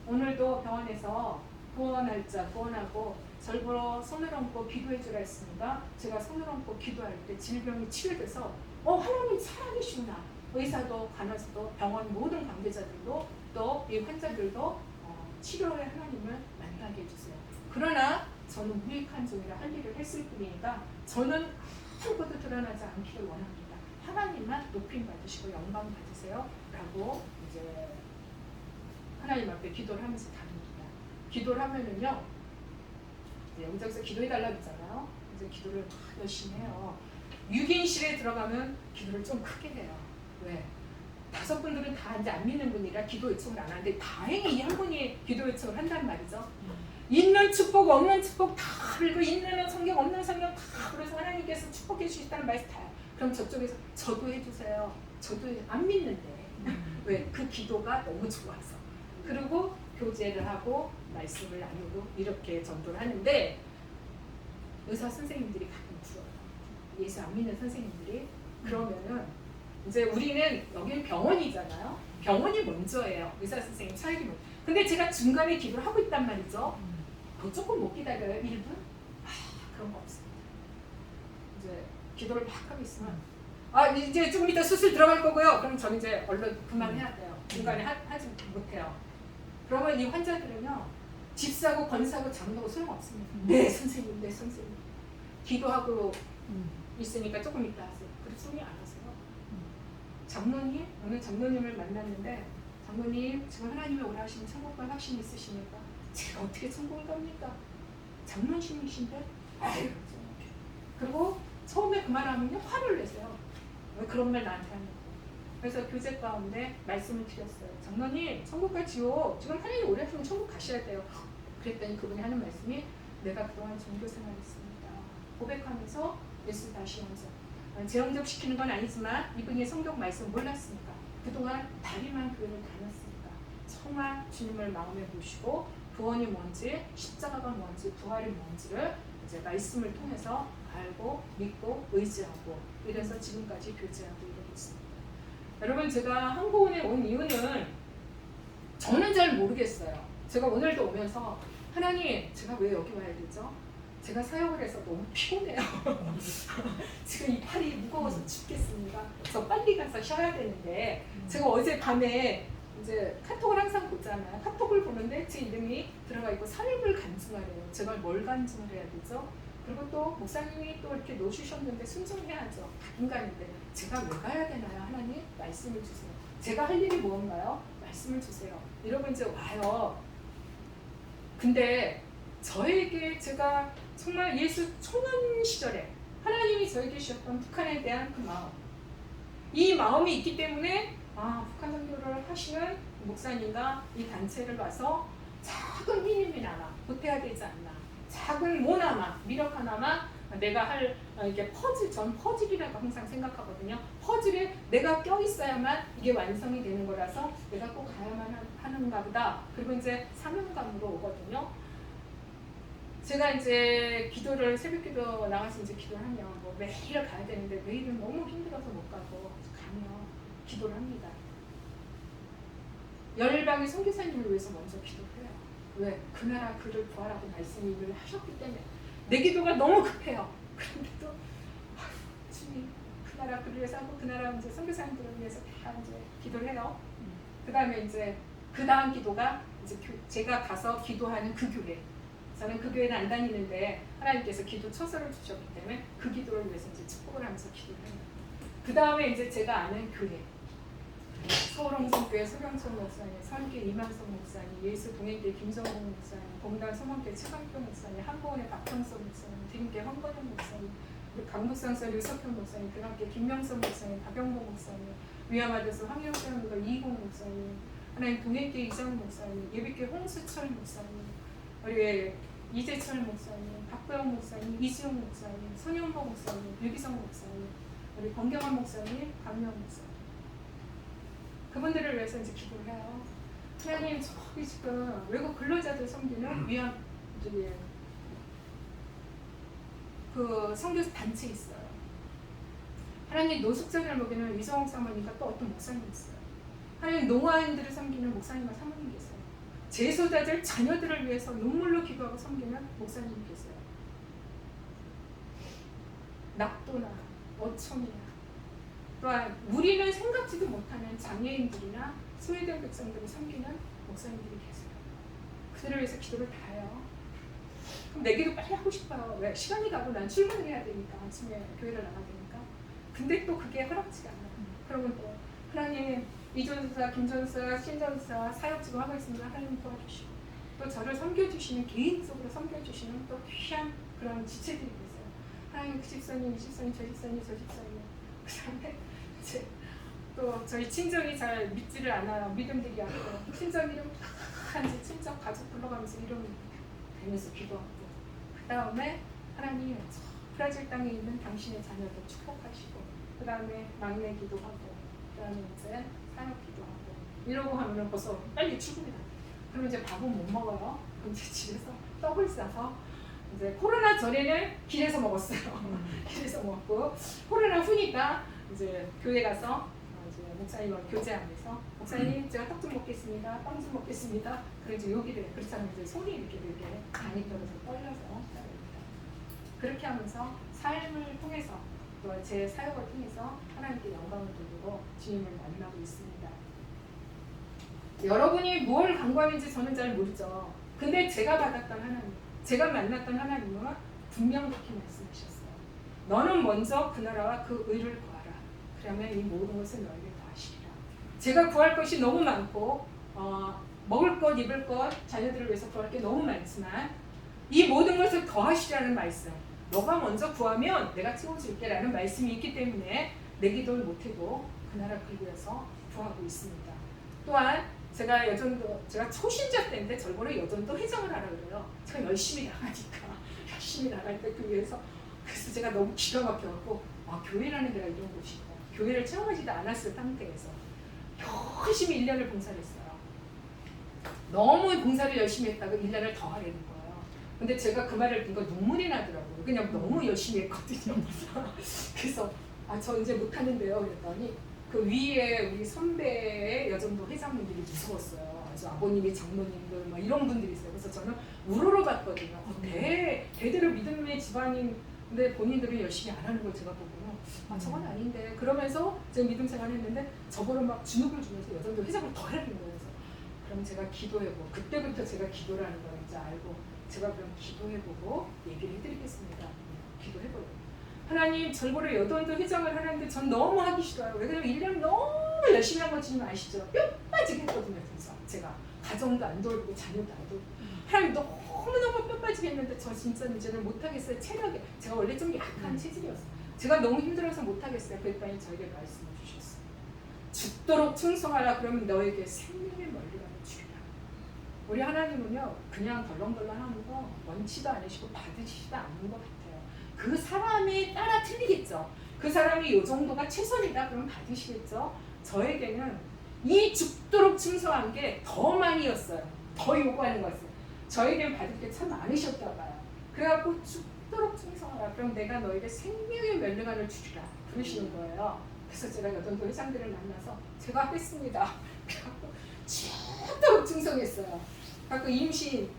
오늘도 병원에서 구원할자 구원하고 절보러 손을 얹고 기도해 주라 했습니다. 제가 손을 얹고 기도할 때 질병이 치료돼서 하나님 살아계시구나. 의사도 간호사도 병원 모든 관계자들도 또 이 환자들도 치료의 하나님을 만나게 해주세요. 그러나 저는 무익한 종이라 할 일을 했을 뿐이니까 저는 아무것도 드러나지 않기를 원합니다. 하나님만 높임 받으시고 영광 받으세요. 라고 이제 하나님 앞에 기도를 하면서 다닙니다. 기도를 하면은요, 여기저기서 기도해달라고 했잖아요. 이제 기도를 열심히 해요. 6인실에 들어가면 기도를 좀 크게 해요. 왜? 5분들은 다 이제 안 믿는 분이라 기도 요청을 안 하는데 다행히 이 한 분이 기도 요청을 한단 말이죠. 있는 축복 없는 축복 다 그리고 있는 성경 없는 성경 다 그래서 하나님께서 축복해 주시다는 말씀 다. 그럼 저쪽에서 저도 해주세요. 저도 안 믿는데 왜? 그 기도가 너무 좋아서. 그리고 교제를 하고 말씀을 나누고 이렇게 전도를 하는데 의사 선생님들이 가끔 불어요. 예수 안 믿는 선생님들이. 그러면은 이제 우리는 여기는 병원이잖아요. 병원이 먼저예요. 의사 선생님 차이기 먼저. 근데 제가 중간에 기도를 하고 있단 말이죠. 더 조금 못 기다려요. 1분? 그런 거 없습니다. 이제 기도를 막 하고 있으면 이제 조금 이따 수술 들어갈 거고요. 그럼 저는 이제 얼른 그만해야 돼요. 중간에 하지 못해요. 그러면 이 환자들은요. 집사고 권사고 장로고 소용없습니다. 네 선생님, 네 선생님. 기도하고 있으니까 조금 이따 하세요. 그리고 손이 안 하세요. 장로님, 오늘 장로님을 만났는데 장로님 지금 하나님이 오라 하시면 천국갈 확신 있으십니까? 제가 어떻게 천국을 갑니까? 장로님이신데? 아유. 그리고 처음에 그 말하면요 화를 내세요. 왜 그런 말 나한테 하냐고. 그래서 교제 가운데 말씀을 드렸어요. 장로님 천국 가지요. 지금 하나님 오래 하시면 천국 가셔야 돼요. 그랬더니 그분이 하는 말씀이 내가 그동안 종교생활했습니다. 고백하면서 예수 다시 영접. 재영접시키는 건 아니지만 이분이 성경 말씀 몰랐으니까 그동안 다리만 교회를 다녔으니까 정말 주님을 마음에 모시고 구원이 뭔지 십자가가 뭔지 부활이 뭔지를 이제 말씀을 통해서 알고 믿고 의지하고 이래서 지금까지 교제하고 이러고 있습니다. 여러분 제가 한국에 온 이유는 저는 잘 모르겠어요. 제가 오늘도 오면서 하나님 제가 왜 여기 와야 되죠? 제가 사역을 해서 너무 피곤해요. 지금 이 팔이 무거워서 죽겠습니다. 그래서 빨리 가서 쉬어야 되는데 제가 어제 밤에 이제 카톡을 항상 보잖아요. 카톡을 보는데 제 이름이 들어가 있고 사역을 간증하래요. 제가 뭘 간증을 해야 되죠? 그리고 또 목사님이 또 이렇게 놓으셨는데 순종해야죠. 인간인데 제가 왜 가야 되나요? 하나님 말씀을 주세요. 제가 할 일이 뭔가요? 말씀을 주세요. 여러분 이제 와요. 근데 저에게 제가 정말 예수 초년 시절에 하나님이 저에게 주셨던 북한에 대한 그 마음, 이 마음이 있기 때문에 북한 선교를 하시는 목사님과 이 단체를 와서 작은 힘이나마 보태야 되지 않나. 작은 뭐나마 미력 하나만 내가 할 이게 퍼즐, 전 퍼즐이라고 항상 생각하거든요. 퍼즐에 내가 껴 있어야만 이게 완성이 되는 거라서 내가 꼭 가야만 하는가 보다. 그리고 이제 사명감으로 오거든요. 제가 이제 기도를 새벽기도 나가서 이제 기도를 하면 뭐 매일 가야 되는데 매일은 너무 힘들어서 못 가고 가면 기도를 합니다. 열방의 선교사님을 위해서 먼저 기도를 해요. 왜? 그 나라 그를 구하라고 말씀을 하셨기 때문에 내 기도가 너무 급해요. 그런데도 주님 그 나라 그를 위해서 하고 그 나라 이제 선교사님들을 위해서 다 이제 기도를 해요. 그 다음에 이제 그 다음 기도가 이제 제가 가서 기도하는 그 교회. 저는 그 교회는 안 다니는데 하나님께서 기도 처소를 주셨기 때문에 그 기도를 위해서 이제 축복을 하면서 기도를 해요. 그 다음에 이제 제가 아는 교회. 서울홍성교회 서경천 목사님, 선교 이만석 목사님, 예수 동행교회 김성봉 목사님, 봉단 소망교회 최강표 목사님, 한보원의 박형석 목사님, 드림교회 황건영 목사님, 강북상서 유석현 목사님, 그랑교회 김명선 목사님, 박영복 목사님, 위암아들서 황영선 목사 이공 목사님, 하나님 동행교회 이정 목사님, 예비교회 홍수철 목사님, 우리 이재철 목사님, 박배영 목사님, 이지용 목사님, 손영보 목사님, 유기성 목사님, 우리 권경환 목사님, 강명 목사님. 그분들을 위해서 이제 기도를 해요. 하나님 저기 지금 외국 근로자들 섬기는 위안 저기 그 선교 단체 있어요. 하나님 노숙자를 먹이는 이성옥 사모님과 또 어떤 목사님 있어요. 하나님 노아인들을 섬기는 목사님과 사모님 계세요. 재소자들 자녀들을 위해서 눈물로 기도하고 섬기는 목사님 계세요. 낙도나 어촌이나 또한 우리는 생각지도 못하는 장애인들이나 소외된 백성들을 섬기는 목사님들이 계세요. 그들을 위해서 기도를 다 해요. 그럼 내 기도 빨리 하고 싶어요. 왜? 시간이 가고 난 출근을 해야 되니까 아침에 교회를 나가야 되니까. 근데 또 그게 허락지가 않아요. 그러면 또 하나님 이전사, 김전사, 신전사 사역 지금 하고 있습니다. 하나님 도와주시고 또 저를 섬겨주시는 개인적으로 섬겨주시는 또 귀한 그런 지체들이 있어요. 하나님 그 집사님, 이 집사님, 저 집사님, 저 집사님. 그 다음에 이제 또 저희 친정이 잘 믿지를 않아요. 믿음들이 않고 친정 이름 한 친정 가족 불러가면서 이름 대면서 기도하고 그 다음에 하나님 브라질 땅에 있는 당신의 자녀들 축복하시고 그 다음에 막내 기도하고 그 다음에 이제 사역 기도하고 이러고 하면 벌써 빨리 출근이 나요. 그럼 이제 밥은 못 먹어요. 그럼 이제 집에서 떡을 싸서 이제 코로나 전에는 길에서 먹었어요. 길에서 먹고 코로나 후니까 이제 교회 가서 이제 목사님과 교제하면서 목사님 제가 떡 좀 먹겠습니다. 빵 좀 먹겠습니다. 그래서 여기를 그렇지 않으면 이제 손이 이렇게 많이 떨려서 그렇게 하면서 삶을 통해서 또 제 사역을 통해서 하나님께 영광을 돌리고 주님을 만나고 있습니다. 여러분이 뭘 간구하는지 저는 잘 모르죠. 근데 제가 받았던 하나님, 제가 만났던 하나님은 분명하게 말씀하셨어요. 너는 먼저 그 나라와 그 의를 구하라. 그러면 이 모든 것을 너에게 더하시리라. 제가 구할 것이 너무 많고 먹을 것, 입을 것, 자녀들을 위해서 구할 게 너무 많지만 이 모든 것을 더하시라는 말씀. 너가 먼저 구하면 내가 채워줄게 라는 말씀이 있기 때문에 내 기도를 못해도 그 나라 그를 위해서 구하고 있습니다. 또한 제가 여전도 제가 초신자 때인데 저번에 여전도 회장을 하라 그래요. 제가 열심히 나가니까 열심히 나갈 때 그 위해서 그래서 제가 너무 기가 막혀갖고 교회라는 데가 이런 곳이고 교회를 체험하지도 않았을 상태에서 열심히 1년을 봉사를 했어요. 너무 봉사를 열심히 했다고 1년을 더 하려는 거예요. 근데 제가 그 말을 듣고 눈물이 나더라고요. 그냥 너무 열심히 했거든요. 그래서 저 이제 못하는데요. 그랬더니 그 위에 우리 선배의 여전도 회장님들이 무서웠어요. 아주 아버님이 장모님들 뭐 이런 분들이 있어요. 그래서 저는 우러러봤거든요. 대대로 믿음의 집안인데 본인들은 열심히 안 하는 걸 제가 보고 저건 아닌데 그러면서 제가 믿음 생활했는데 저보러 막 주눅을 주면서 여전도 회장을 더 하는 거예요. 그럼 제가 기도해보고 그때부터 제가 기도라는 걸 이제 알고 제가 그럼 기도해보고 얘기를 해드리겠습니다. 기도해보고 하나님 절보로 여전도 회장을 하는데 전 너무 하기 싫어요. 왜냐면 1년 너무 열심히 한 거 지금 아시죠? 뼈 빠지게 했거든요. 진짜 제가 가정도 안 돌보고 자녀도 안 돌보고 하나님 너무너무 뼈 빠지게 했는데 저 진짜 이제는 못하겠어요. 체력이 제가 원래 좀 약한 체질이었어요. 제가 너무 힘들어서 못하겠어요. 그랬더니 저에게 말씀을 주셨어요. 죽도록 충성하라. 그러면 너에게 생명의 멀리감을 주리라. 우리 하나님은요 그냥 덜렁덜렁 하는 거 원치도 않으시고 받으시지도 않는 것 같아요. 그 사람에 따라 틀리겠죠. 그 사람이 이 정도가 최선이다 그러면 받으시겠죠. 저에게는 이 죽도록 충성한 게 더 많이였어요. 더 요구하는 것은 저에게는 받을 게 참 많으셨다 봐요. 그래갖고 죽도록 충성하라. 그럼 내가 너에게 생명의 면류관을 주리라 그러시는 거예요. 그래서 제가 여전도 회장들을 만나서 제가 하겠습니다. 그래갖고 죽도록 충성했어요. 그래갖고 임신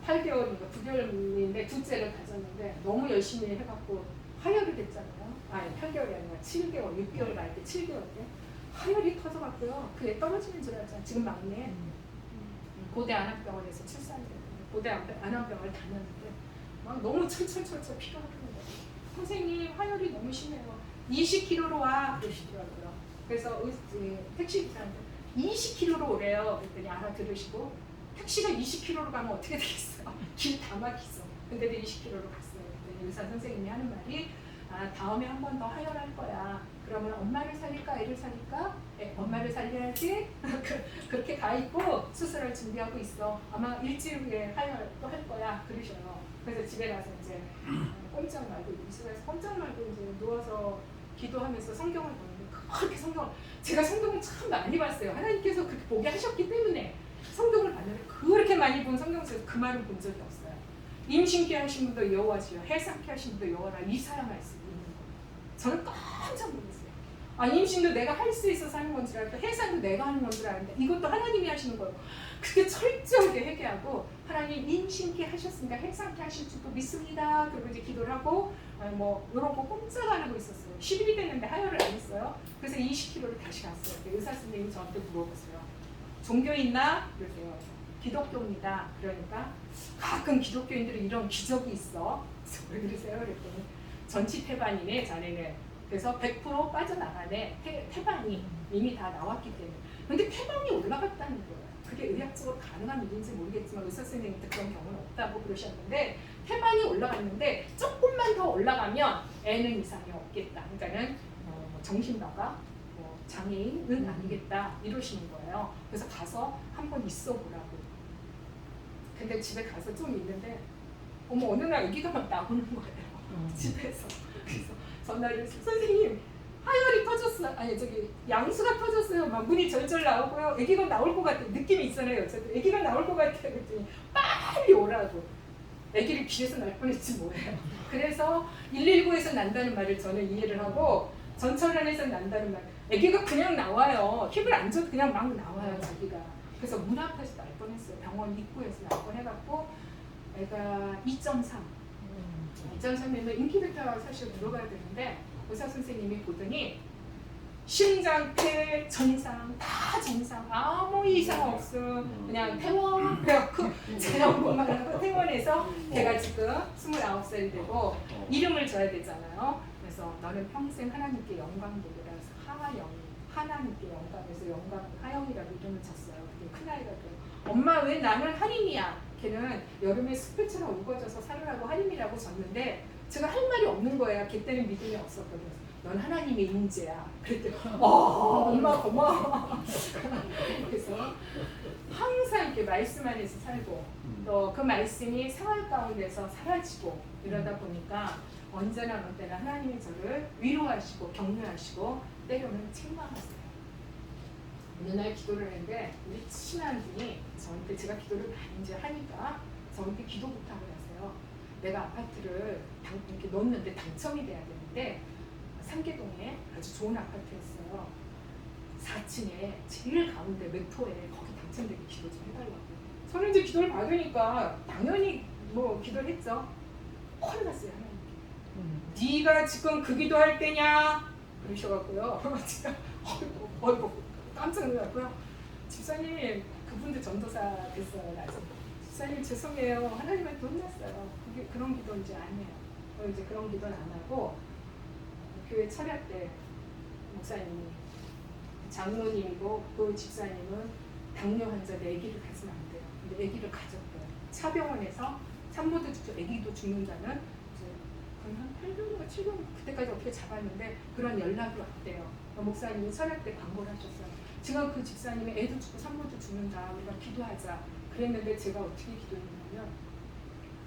8개월인가 9개월인데 둘째를 가졌는데 너무 열심히 해갖고 하혈이 됐잖아요. 아니 8개월이 아니라 7개월, 6개월 갈 때 7개월 때 하혈이 터져갖고요. 그게 떨어지는 줄 알았잖아요. 지금 막내 고대 안암병원에서 출산했는데 고대 안암병원을 다녔는데 막 너무 철철철철 피가 흐르는 거예요. 선생님 하혈이 너무 심해요. 20kg로 와 그러시더라고요. 그래서 택시기사한테 20kg로 오래요. 그랬더니 알아들으시고 택시가 20km로 가면 어떻게 되겠어요? 길 다 막히죠. 근데도 20km로 갔어요. 그랬더니 의사 선생님이 하는 말이 다음에 한 번 더 하혈할 거야. 그러면 엄마를 살릴까 애를 살릴까? 엄마를 살려야지. 그렇게 가 있고 수술을 준비하고 있어. 아마 일주일 후에 하혈 또 할 거야. 그러셔요. 그래서 집에 가서 이제 꼼짝 말고 입술에서 꼼짝 말고 이제 누워서 기도하면서 성경을 보는데 그렇게 제가 성경을 참 많이 봤어요. 하나님께서 그렇게 보게 하셨기 때문에 성경을 봤는데 그렇게 많이 본 성경에서 그 말을 본 적이 없어요. 임신케 하신 분도 여호와시요 해산케 하신 분도 여호와라 이사야 말씀이 있는 거예요. 저는 깜짝 놀랐어요. 임신도 내가 할 수 있어서 하는 건 줄 알고 해산도 내가 하는 건 줄 알았는데 이것도 하나님이 하시는 거예요. 그게 철저하게 회개하고 하나님 임신케 하셨으니까 해산케 하실 줄도 믿습니다. 그리고 이제 기도를 하고 뭐 이런 거 꼼짝 안 하고 있었어요. 10일이 됐는데 하혈을 안 했어요. 그래서 20kg를 다시 갔어요. 의사 선생님이 저한테 물어봤어요. 종교 있나? 그러세요. 기독교입니다. 그러니까 가끔 기독교인들은 이런 기적이 있어. 그래서 왜 그러세요? 그랬더니 전치태반이네 자네는. 그래서 100% 빠져나가네. 태반이 이미 다 나왔기 때문에. 근데 태반이 올라갔다는 거예요. 그게 의학적으로 가능한 일인지 모르겠지만 의사 선생님한테 그런 경우는 없다고 그러셨는데 태반이 올라갔는데 조금만 더 올라가면 애는 이상이 없겠다. 그러니까는 정신과가 장애인은 아니겠다 이러시는 거예요. 그래서 가서 한번 있어 보라고. 근데 집에 가서 좀 있는데 어느 날 아기가 막 나오는 거예요. 집에서. 그래서 전화를 해서 선생님 하혈이 터졌어요. 양수가 터졌어요. 막 문이 절절 나오고요. 아기가 나올 것 같아. 느낌이 있잖아요. 어쨌든 아기가 나올 것 같아. 그랬더니 빨리 오라고. 아기를 길에서 날 뻔했지 뭐예요. 그래서 119에서 난다는 말을 저는 이해를 하고 전철원에서 난다는 말. 아기가 그냥 나와요. 힘을 안 줘도 그냥 막 나와요. 자기가. 그래서 문 앞에서 날 뻔했어요. 병원 입구에서 날 뻔해갖고 애가 2.3. 2.3이면 인큐베이터가 사실 들어가야 되는데 의사 선생님이 보더니 심장, 폐, 정상 다 정상 아무 이상 없음. 그냥 퇴원. 그래갖고 제가 온것만 하고 퇴원해서 걔가 지금 29살이 되고 이름을 줘야 되잖아요. 그래서 너는 평생 하나님께 영광 돌리라 해서 하나님께 영광에서 영광 하영이라고 이름을 쳤어요. 큰아이가 그래요. 엄마 왜 나는 하림이야. 걔는 여름에 숲을처럼 우거져서 살으라고 하림이라고 졌는데 제가 할 말이 없는 거예요. 걔 때는 믿음이 없었거든요. 넌 하나님의 인재야. 그랬더니 엄마 고마워. 그래서 항상 이렇게 말씀 안에서 살고 또 그 말씀이 생활 가운데서 사라지고 이러다 보니까 언제나 하나님이 저를 위로하시고 격려하시고 때로는 책망하세요. 어느 날 기도를 했는데 우리 친한 분이 저한테 제가 기도를 많이 이제 하니까 저한테 기도 부탁을 하세요. 내가 아파트를 이렇게 넣었는데 당첨이 돼야 되는데 상계동에 아주 좋은 아파트였어요. 4층에 제일 가운데 메토에 거기 당첨되게 기도 좀 해달라고. 저는 이제 기도를 받으니까 당연히 뭐 기도를 했죠. 혼났어요 하나님께. 네가 지금 그 기도할 때냐? 그러셔갖고요. 제가 깜짝 놀랐고요. 집사님 그분도 전도사 됐어요. 나중에. 집사님 죄송해요. 하나님한테 혼났어요. 그게 그런 기도 이제 아니에요. 이제 그런 기도는 안 하고 교회 철야 때 목사님이 장로님이고 그 집사님은 당뇨 환자인데 아기를 가지면 안 돼요. 근데 아기를 가졌대요. 차병원에서 산모도 죽고 아기도 죽는다는 이제 한 8개월인가 7개월 그때까지 어떻게 잡았는데 그런 연락이 왔대요. 목사님이 철야 때 광고를 하셨어요. 지금 그 집사님이 애도 죽고 산모도 죽는다. 우리가 기도하자. 그랬는데 제가 어떻게 기도했냐면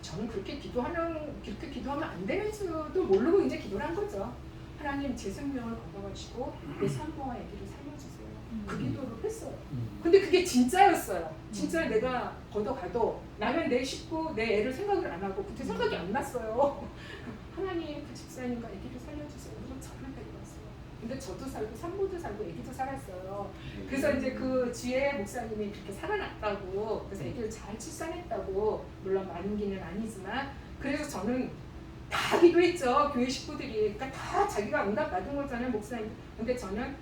저는 그렇게 기도하면 안 되는 줄도 모르고 이제 기도를 한 거죠. 하나님 제 생명을 걷어가시고 내 산모와 아기를 살려주세요. 그 기도를 했어요. 근데 그게 진짜였어요. 진짜 내가 걷어가도 나는 내 식구, 내 애를 생각을 안 하고 그때 생각이 안 났어요. 하나님 그 집사님과 아기를 살려주세요. 그래서 저를 데리고 왔어요. 근데 저도 살고 산모도 살고 아기도 살았어요. 그래서 이제 그 뒤에 목사님이 그렇게 살아났다고, 그래서 아기를 잘 출산했다고, 물론 만기는 아니지만, 그래서 저는 다 기도했죠. 교회 식구들이. 그러니까 다 자기가 응답 받은 거잖아요, 목사님. 근데 저는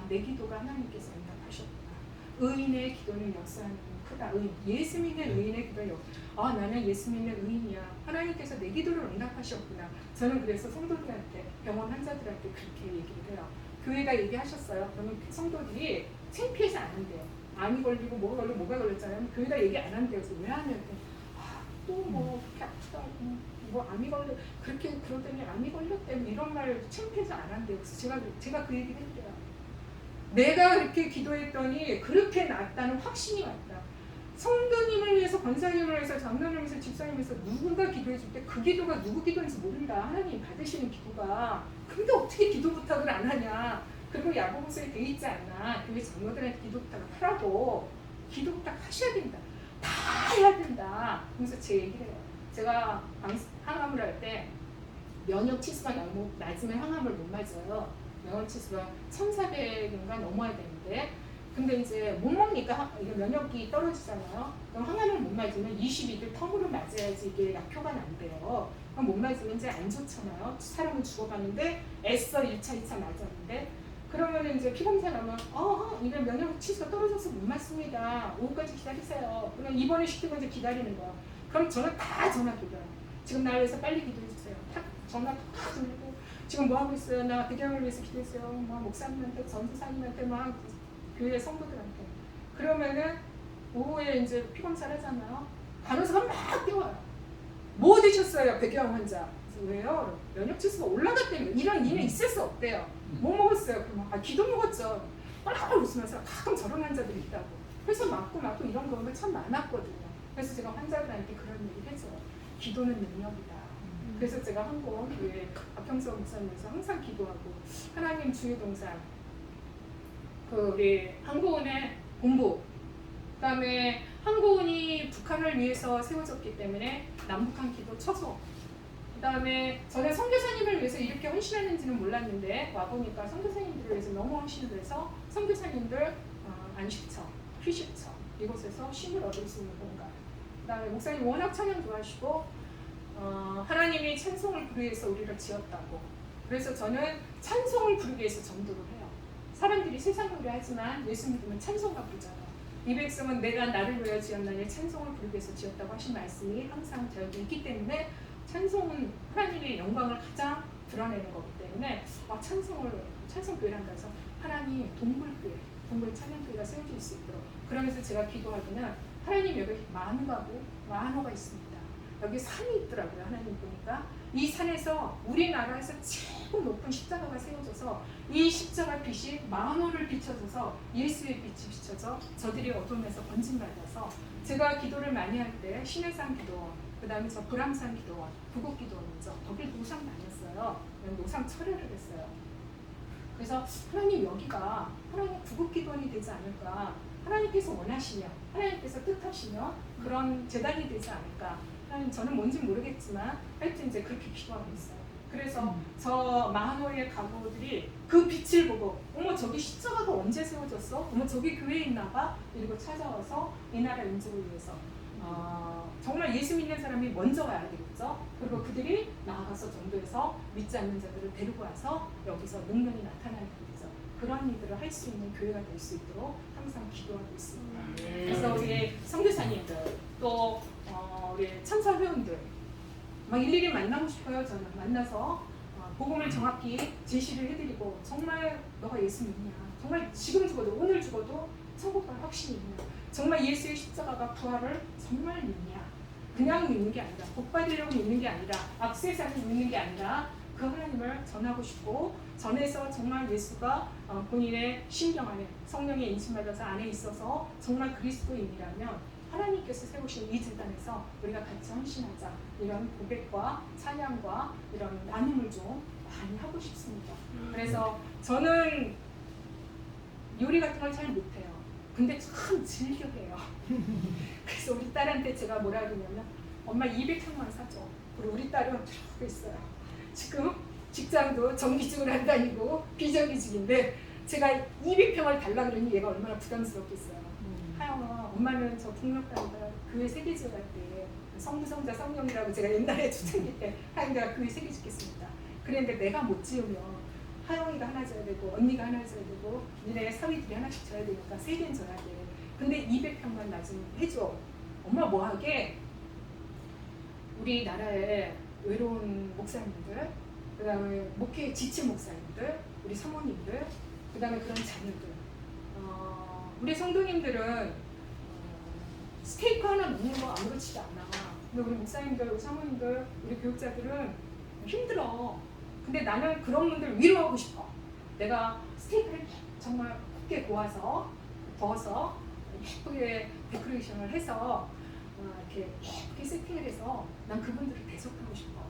내 기도가 하나님께서 응답하셨구나. 의인의 기도는 역사하는 크다. 예수 믿는 의인의 기도는 나는 예수 믿는 의인이야. 하나님께서 내 기도를 응답하셨구나. 저는 그래서 성도들한테, 병원 환자들한테 그렇게 얘기를 해요. 교회가 얘기하셨어요. 그러면 성도들이 창피해서 안 한대요. 암이 걸리고 뭐가 걸리고 뭐가 걸렸잖아요. 교회가 얘기 안 한대요. 그래서 왜 하냐면 또 뭐 그렇게 아프다고 뭐 암이 걸려 그렇게 그러더니 암이 걸렸대 이런 말 창피해서 안 한대요. 그래서 제가 그 얘기를 했대요. 내가 그렇게 기도했더니 그렇게 낫다는 확신이 왔다. 성도님을 위해서, 권사님을 위해서, 장로님을 위해서, 집사님을 위해서 누군가 기도해 줄 때 그 기도가 누구 기도인지 모른다. 하나님 받으시는 기도가. 근데 어떻게 기도 부탁을 안 하냐. 그리고 야고보서에 돼 있지 않나. 교회 장로들한테 기도 부탁을 하라고. 기도 부탁 하셔야 된다. 다 해야 된다. 그래서 제 얘기를 해요. 제가 항암을 할 때 면역 치수가 너무 낮으면 항암을 못 맞아요. 면역 치수가 1400인가 넘어야 되는데, 근데 이제 못 먹으니까 면역이 떨어지잖아요. 그럼 항암을 못 맞으면 22일 텀으로 맞아야지 이게 약효가 난대요. 그럼 못 맞으면 이제 안 좋잖아요. 사람은 죽어가는데 애써 1차, 2차 맞았는데, 그러면 이제 피검사 나면 이게 면역 치수가 떨어져서 못 맞습니다. 오후까지 기다리세요. 그럼 입원을 시키고 이제 기다리는 거야. 그럼 저는 다 전화 드려요. 지금 나를 위해서 빨리 기도해 주세요. 탁 전화 탁 드리고 지금 뭐 하고 있어요? 나 배경을 위해서 기도했어요. 뭐 목사님한테, 전도사님한테, 막 교회 성도들한테. 그러면은 오후에 이제 피검사를 하잖아요. 간호사가 막 뛰어와요. 뭐 드셨어요? 배경 환자. 그래서 왜요? 면역 지수가 올라갔대요. 이런 일은 있을 수 없대요. 뭐 먹었어요? 그러면 기도 먹었죠. 막 웃으면서 가끔 저런 환자들이 있다고. 그래서 맞고 이런 경우가 참 많았거든요. 그래서 제가 환자들한테 그런 얘기를 해줘요. 기도는 능력이다. 그래서 제가 한국 교회 박형석 목사님에서 항상 기도하고, 하나님 주의 동산, 우리 한국은의 본부, 그다음에 한국은이 북한을 위해서 세워졌기 때문에 남북한 기도 처소, 그다음에 저는 선교사님을 위해서 이렇게 헌신하는지는 몰랐는데 와보니까 선교사님들을 위해서 너무 헌신을 해서 선교사님들 안식처, 휴식처, 이곳에서 쉼을 얻을 수 있는 공간. 그다음에 목사님 워낙 찬양 좋아하시고 하나님이 찬송을 부르기 위해서 우리를 지었다고. 그래서 저는 찬송을 부르기 위해서 전도를 해요. 사람들이 세상 노래 하지만 예수 믿으면 찬송가 부르잖아요. 이 백성은 내가 나를 위하여 지었나니 찬송을 부르기 위해서 지었다고 하신 말씀이 항상 저에게 있기 때문에, 찬송은 하나님의 영광을 가장 드러내는 거기 때문에 찬송교회란 가서 하나님 동굴교회, 동굴 찬양교회가 세워질 수 있도록. 그러면서 제가 기도하기는 하나님 여기 만호가 있습니다. 여기 산이 있더라고요. 하나님 보니까 이 산에서 우리나라에서 최고 높은 십자가가 세워져서 이 십자가 빛이 만호를 비춰줘서 예수의 빛이 비춰져 저들이 어둠에서 건진받아서, 제가 기도를 많이 할 때 신해산 기도원, 그 다음에 저 불암산 기도원, 부곡 기도원이죠. 거길 노상 다녔어요. 노상 철회를 했어요. 그래서 하나님 여기가 하나님 부곡 기도원이 되지 않을까, 하나님께서 원하시면, 하나님께서 뜻하시면 그런 재단이 되지 않을까. 하나님, 저는 뭔지 모르겠지만 하여튼 이제 그렇게 기도하고 있어요. 그래서 저 마하노의 가부들이 그 빛을 보고 어머 저기 십자가가 언제 세워졌어? 어머 저기 교회에 있나 봐? 이러고 찾아와서 이 나라 인족을 위해서 정말 예수 믿는 사람이 먼저 와야 되겠죠. 그리고 그들이 나아가서 전도해서 믿지 않는 자들을 데리고 와서 여기서 능력이 나타나는 일이죠. 그런 일들을 할 수 있는 교회가 될 수 있도록 항상 기도하고 있습니다. 그래서 우리 선교사님들, 또 우리 참사 회원들 막 일일이 만나고 싶어요. 저는 만나서 복음을 정확히 제시를 해드리고, 정말 너가 예수 믿냐, 정말 지금 죽어도 오늘 죽어도 천국 갈 확신이 있냐, 정말 예수의 십자가가 부활을 정말 믿냐, 그냥 믿는 게 아니라 복 받으려고 믿는 게 아니라 악세사를 믿는 게 아니라 그 하나님을 전하고 싶고, 전해서 정말 예수가 본인의 심령 안에 성령의 인침받아서 안에 있어서 정말 그리스도인이라면 하나님께서 세우신 이 재단에서 우리가 같이 헌신하자, 이런 고백과 찬양과 이런 나눔을 좀 많이 하고 싶습니다. 그래서 저는 요리 같은 걸 잘 못해요. 근데 참 즐겨 해요. 그래서 우리 딸한테 제가 뭐라 그러냐면 엄마 200평만 사줘. 그리고 우리 딸은 저러고 있어요. 지금 직장도 정규직을 안 다니고 비정규직인데 제가 200평을 달라 그러니 얘가 얼마나 부담스럽겠어요. 하영아, 엄마는 저 북녘단에다 교회 세개 지어갈때 성부, 성자, 성령이라고 제가 옛날에 초창기 때 하영이가 교회 세개 짓겠습니다. 그랬는데 내가 못 지으면 하영이가 하나 져야 되고 언니가 하나 져야 되고 니네 사위들이 하나씩 져야 되니까 3개는 져야 돼. 근데 200평만 나 좀 해줘. 엄마 뭐하게? 우리나라에 외로운 목사님들, 그 다음에 목회 지친 목사님들, 우리 사모님들, 그 다음에 그런 자녀들, 우리 성도님들은 스테이크 하나 먹는 거 아무렇지도 않아. 근데 우리 목사님들, 우리 사모님들, 우리 교육자들은 힘들어. 근데 나는 그런 분들 위로하고 싶어. 내가 스테이크를 정말 곱게 구워서 구워서 예쁘게 데코레이션을 해서 이렇게 예쁘게 세팅을 해서 난 그분들을 대접하고 싶어.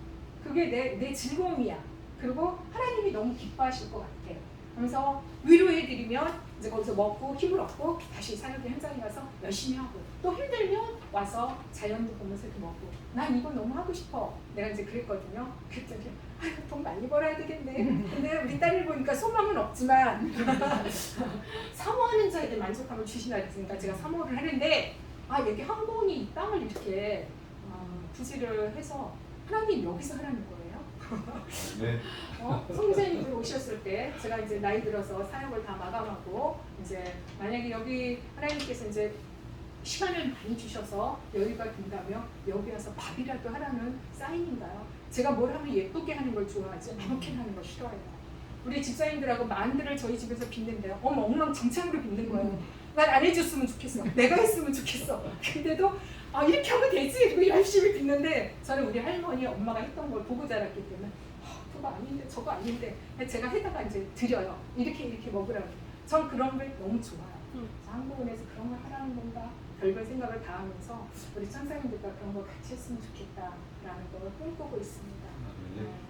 그게 내 즐거움이야. 그리고 하나님이 너무 기뻐하실 것 같아. 그래서 위로해드리면 이제 거기서 먹고 힘을 얻고 다시 사역의 현장에 가서 열심히 하고 또 힘들면 와서 자연도 보면서 이렇게 먹고 난 이거 너무 하고 싶어. 내가 이제 그랬거든요. 그랬더니 돈 많이 벌어야 되겠네. 근데 우리 딸을 보니까 소망은 없지만 사모하는 자에게 만족함을 주시나 했으니까 제가 사모를 하는데 여기 항공이 이 땅을 이렇게 부지를 해서 하나님 여기서 하라는 거예요. 네. 성도님들 오셨을 때 제가 이제 나이 들어서 사역을 다 마감하고 이제 만약에 여기 하나님께서 이제 시간을 많이 주셔서 여유가 된다면 여기 와서 밥이라도 하라는 사인인가요? 제가 뭘 하면 예쁘게 하는 걸 좋아하지 아무렇게나 하는 걸 싫어해요. 우리 집사님들하고 만두를 저희 집에서 빚는데요. 엉망진창으로 빚는 거예요. 난 안 해줬으면 좋겠어. 내가 했으면 좋겠어. 근데도 이렇게 하면 되지. 그리고 열심히 빚는데 저는 우리 할머니, 엄마가 했던 걸 보고 자랐기 때문에 그거 아닌데 저거 아닌데 제가 해다가 이제 드려요. 이렇게 먹으라고. 전 그런 게 너무 좋아요. 한국은에서 그런 걸 하라는 건가? 별별 생각을 다 하면서 우리 천사님들과 그런 걸 같이 했으면 좋겠다라는 걸 꿈꾸고 있습니다.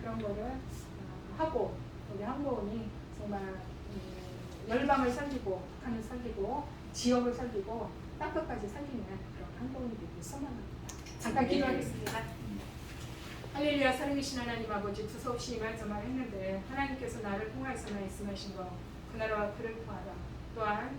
그런 거를 하고 우리 한국은이 정말 열방을 살리고 북한을 살리고 지역을 살리고 땅끝까지 살리는 그런 한국인이 되길 소망합니다. 잠깐 기도하겠습니다. 할렐루야. 살아계신 하나님 아버지, 두서없이 이 말 저 말 했는데 하나님께서 나를 통하여서 말씀하신 거 그 나라와 그를 구하라. 또한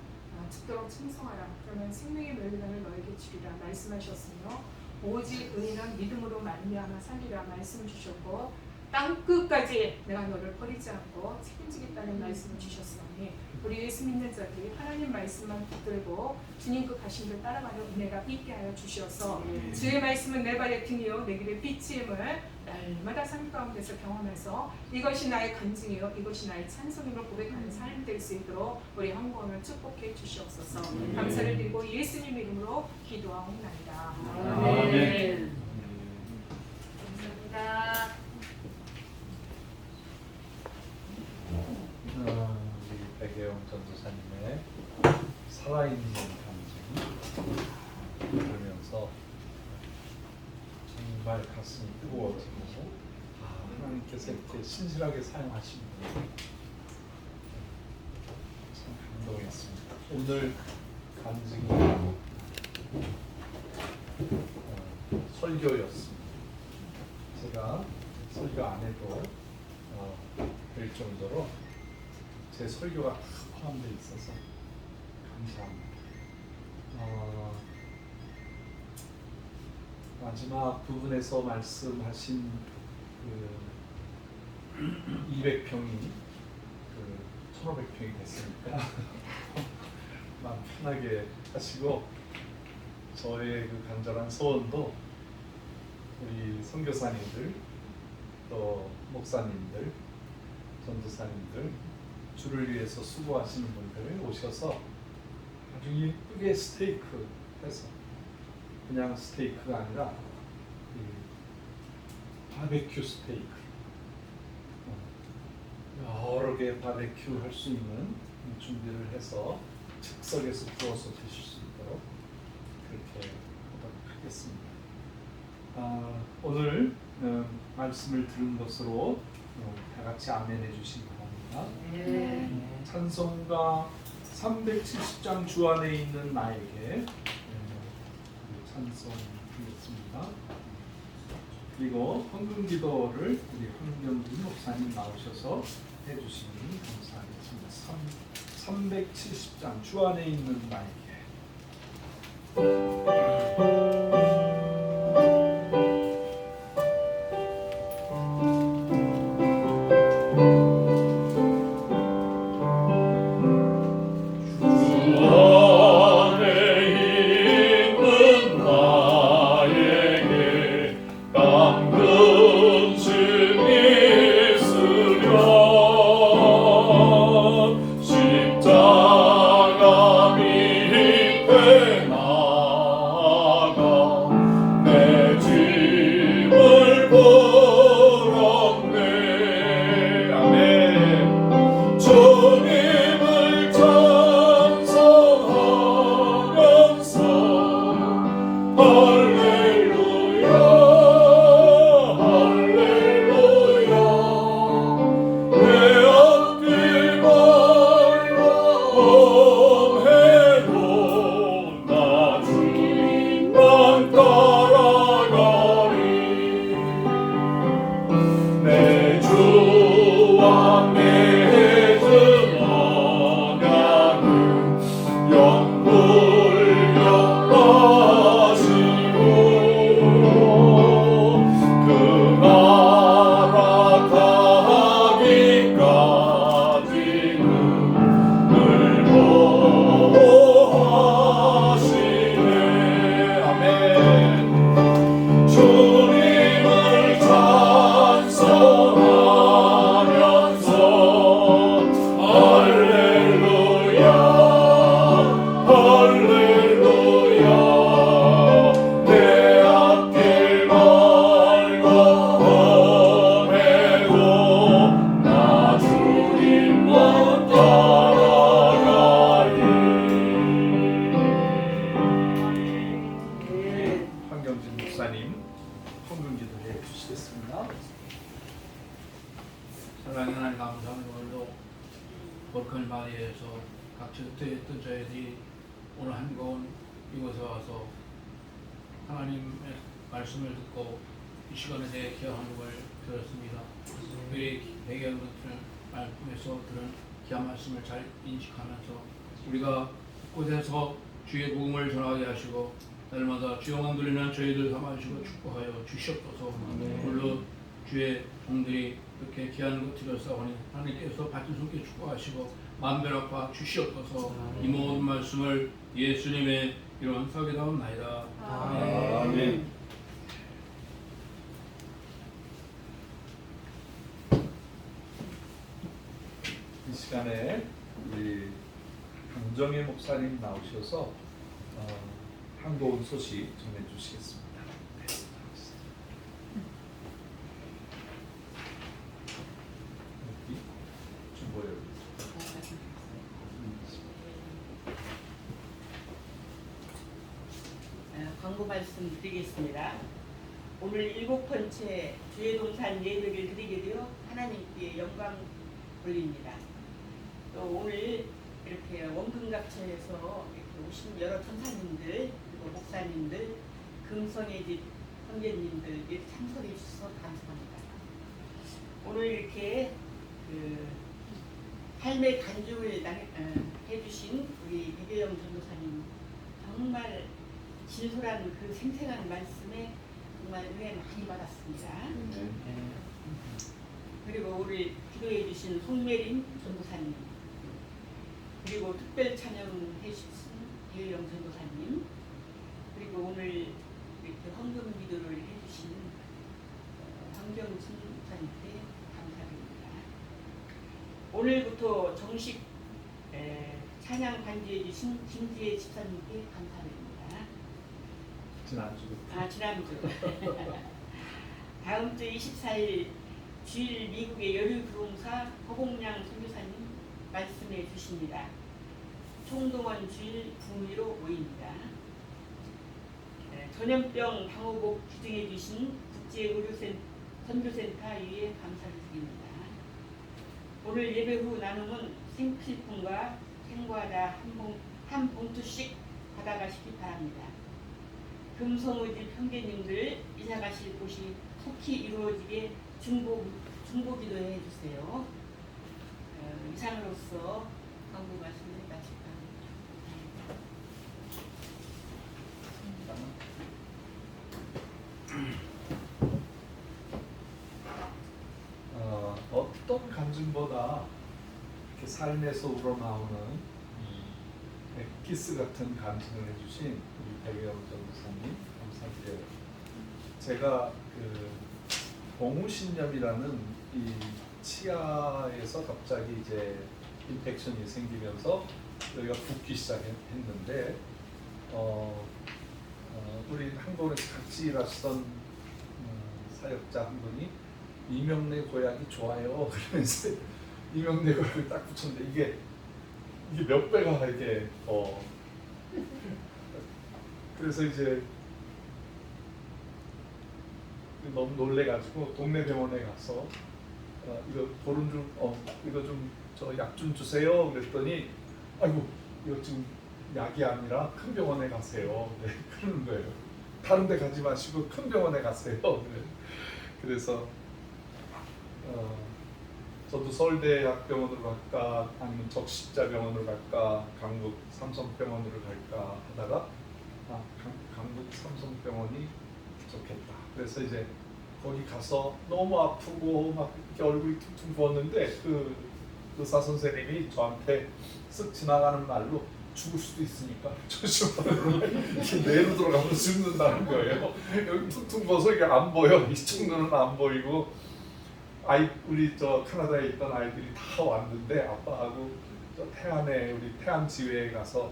죽도록 충성하라. 그러면 생명의 멸류관을 너에게 주리라 말씀하셨으며 오직 의인은 믿음으로 말미암아 살리라 말씀 주셨고 땅끝까지 내가 너를 버리지 않고 책임지겠다는 말씀을 주셨으니 우리 예수 믿는 자들이 하나님 말씀만 붙들고 주님 그 가신 길 따라가는 은혜가 있게 하여 주시어서 주의 말씀은 내 발의 등이요 내 길의 빛임을 날마다 삶 가운데서 경험해서 이것이 나의 간증이요 이것이 나의 찬송임을 고백하는 삶이 될 수 있도록 우리 한국을 축복해 주시옵소서. 감사를 드리고 예수님 이름으로 기도하옵나이다. 아멘. 감사합니다. 우리 백예영 전도사님의 살아있는 감정 들으면서 정말 가슴이 뜨거워지고 하나님께서 이렇게 신실하게 사용하시는 참 감동했습니다. 오늘 간증이 설교였습니다. 제가 설교 안 해도 될 정도로 제 설교가 다 포함되어 있어서 감사합니다. 마지막 부분에서 말씀하신 그 200평이 1500평이 됐으니까 마음 편하게 하시고 저의 그 간절한 소원도 우리 선교사님들 또 목사님들 전도사님들 주를 위해서 수고하시는 분들 오셔서 아주 예쁘게 스테이크 해서 그냥 스테이크가 아니라 바베큐 스테이크 여러 개 바베큐 할 수 있는 준비를 해서 즉석에서 구워서 드실 수 있도록 그렇게 하도록 하겠습니다. 오늘 말씀을 들은 것으로 다 같이 아멘해 주시기 바랍니다. 네. 찬송가 370장 주 안에 있는 나에게 찬송 드리겠습니다. 그리고 헌금 기도를 우리 황경진 목사님 나오셔서 해주시면 감사하겠습니다. 370장 주 안에 있는 나에게. 사랑하는 하나님 감사합니다. 오늘도 거룩한 자리에서 같이 흩어졌던 저희들이 오늘 한가운 이곳에 와서 하나님의 말씀을 듣고 이 시간에 대해 기도하는 걸 들었습니다. 우리 배경을 통해서 들은 귀한 말씀을 잘 인식하면서 우리가 곳에서 주의 복음을 전하게 하시고 날마다 주의 영광 돌리는 저희들 삼아주시고 축복하여 주시옵소서. 오늘도 주의 종들이 이렇게 귀한 것들을 싸우니 하나님께서 받은 손께 축복하시고 만배락과 주시옵소서. 이 모든 말씀을 예수님의 이런 사기다옵나이다. 아멘. 이 시간에 우리 강정혜 목사님 나오셔서 한국온 소식 전해주시겠습니다. 여기 좀 보여요. 광고 말씀 드리겠습니다. 오늘 7번째 주의 동산 예배를 드리게 되어 하나님께 영광 돌립니다. 또 오늘 이렇게 원금갑천에서 이렇게 오신 여러 전사님들 그리고 목사님들 금성의 집 형제님들 이렇게 참석해 주셔서 감사합니다. 오늘 이렇게 삶의 간증을 해주신 우리 이계영 전도사님 정말 진솔한 그 생생한 말씀에 정말 은혜 많이 받았습니다. 그리고 우리 기도해 주신 송매림 전도사님, 그리고 특별 찬양해 주신 이혜영 전도사님, 그리고 오늘 이렇게 헌금 기도를 해 주신 황경진 목사님께 감사드립니다. 오늘부터 정식 찬양 반주해 주신 김지혜 집사님께 감사드립니다. 지난주. 다음 주 24일 주일 미국의 여류부흥사 허봉양 선교사님 말씀해 주십니다. 총동원 주일 북미로 모입니다. 전염병 방호복 기증해 주신 국제의료선교센터 위에 감사를 드립니다. 오늘 예배 후 나눔은 생필품과 생과자 한 봉투씩 받아가시기 바랍니다. 금성의지 평계님들 이사 가실 곳이 속히 이루어지게 중보기도해 주세요. 이상으로서 광고 말씀을 마칠까 어떤 간증보다 이렇게 삶에서 우러나오는 엑기스 같은 간증을 해주신 우리 백예영 전도사님 감사드려요. 제가 그 봉우신염이라는 이 치아에서 갑자기 이제 인펙션이 생기면서 여기가 붓기 시작했는데 우리 한국에서 같이 일하시던 사역자 한 분이 이명래 고약이 좋아요 그러면서 이명래 고약을 딱 붙였는데 이게 몇 배가 이게 그래서 이제 너무 놀래가지고 동네 병원에 가서 이거 보름 중 이거 좀 저 약 좀 주세요 그랬더니 아이고 이거 지금 약이 아니라 큰 병원에 가세요. 네, 그러는 거예요. 다른 데 가지 마시고 큰 병원에 가세요. 네. 그래서 저도 서울대학병원으로 갈까 아니면 적십자병원으로 갈까 강북 삼성병원으로 갈까 하다가 강북 삼성병원이 좋겠다. 그래서 이제 거기 가서 너무 아프고 막 이렇게 얼굴이 퉁퉁 부었는데 그 의사 선생님이 저한테 쓱 지나가는 말로 죽을 수도 있으니까 조심하라고 이렇게 뇌로 들어가면 죽는다는 거예요. 여기 퉁퉁 부어서 이게 안 보여. 이쪽 눈은 안 보이고 우리 저 캐나다에 있던 아이들이 다 왔는데 아빠하고 저 태안에 우리 태안 지회에 가서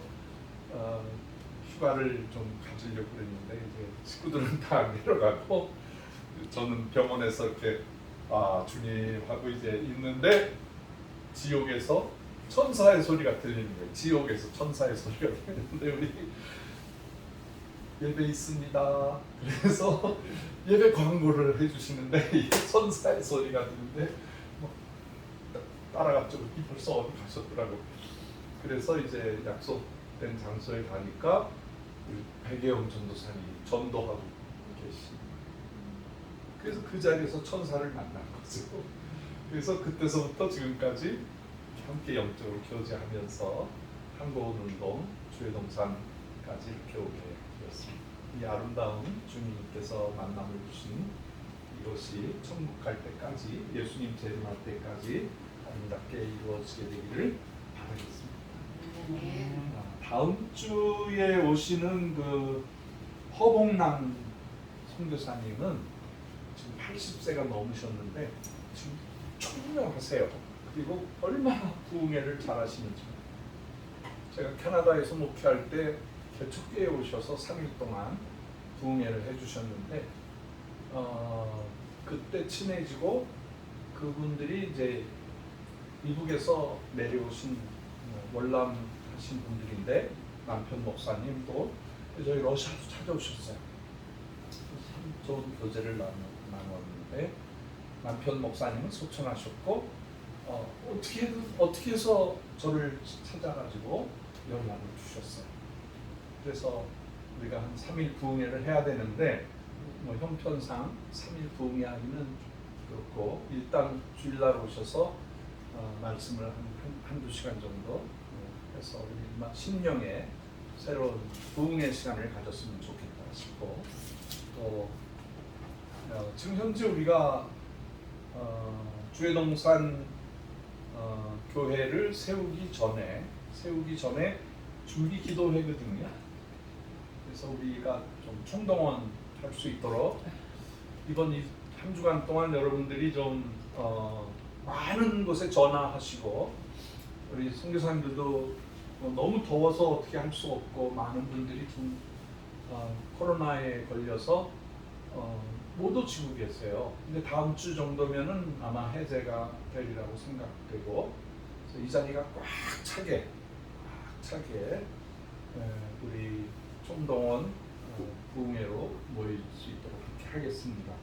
휴가를 좀 가지려고 그랬는데 이제 식구들은 다 내려가고 저는 병원에서 이렇게 주님 하고 이제 있는데 지옥에서 천사의 소리가 들리는 거예요. 지옥에서 천사의 소리가 들리는데 우리 예배 있습니다. 그래서 예배 광고를 해주시는데 이게 천사의 소리가 들리는데 따라갔죠. 벌써 어디 가셨더라고. 그래서 이제 약속된 장소에 가니까 우리 백예영 전도사님 전도하고 계십니다. 그래서 그 자리에서 천사를 만난 거죠. 그래서 그때서부터 지금까지 함께 영적으로 교제하면서 한국운동 주회동산까지 이렇게 오게 되었습니다. 이 아름다운 주님께서 만남을 주신 이것이 천국 갈 때까지 예수님 재림할 때까지 아름답게 이루어지게 되기를 바라겠습니다. 다음 주에 오시는 그 허봉남 선교사님은 지금 80세가 넘으셨는데 지금 총명하세요. 그리고 얼마나 부흥회를 잘하시는지. 제가 캐나다에서 목회할 때 개척교회에 오셔서 3일 동안 부흥회를 해주셨는데 그때 친해지고 그분들이 이제 미국에서 내려오신 월남 하신 분들인데 남편 목사님도 저희 러시아도 찾아오셨어요. 참 좋은 교제를 나눴는데 남편 목사님은 소천하셨고 어떻게 해서 저를 찾아가지고 연락을 주셨어요. 그래서 우리가 한 3일 부흥회를 해야 되는데 형편상 3일 부흥회 하기는 그렇고 일단 주일날 오셔서 말씀을 한두 시간 정도 해서 우리 신령에 새로운 부흥회 시간을 가졌으면 좋겠다 싶고 또 지금 현재 우리가 주회동산 교회를 세우기 전에 준비 기도회거든요. 그래서 우리가 좀 총동원 할 수 있도록 이번 한 주간 동안 여러분들이 좀 많은 곳에 전화하시고 우리 선교사님들도 너무 더워서 어떻게 할 수 없고 많은 분들이 좀 코로나에 걸려서 못 오시고 계세요. 근데 다음 주 정도면은 아마 해제가 되리라고 생각되고 그래서 이 자리가 꽉 차게 우리 총동원 부흥회로 모일 수 있도록 그렇게 하겠습니다.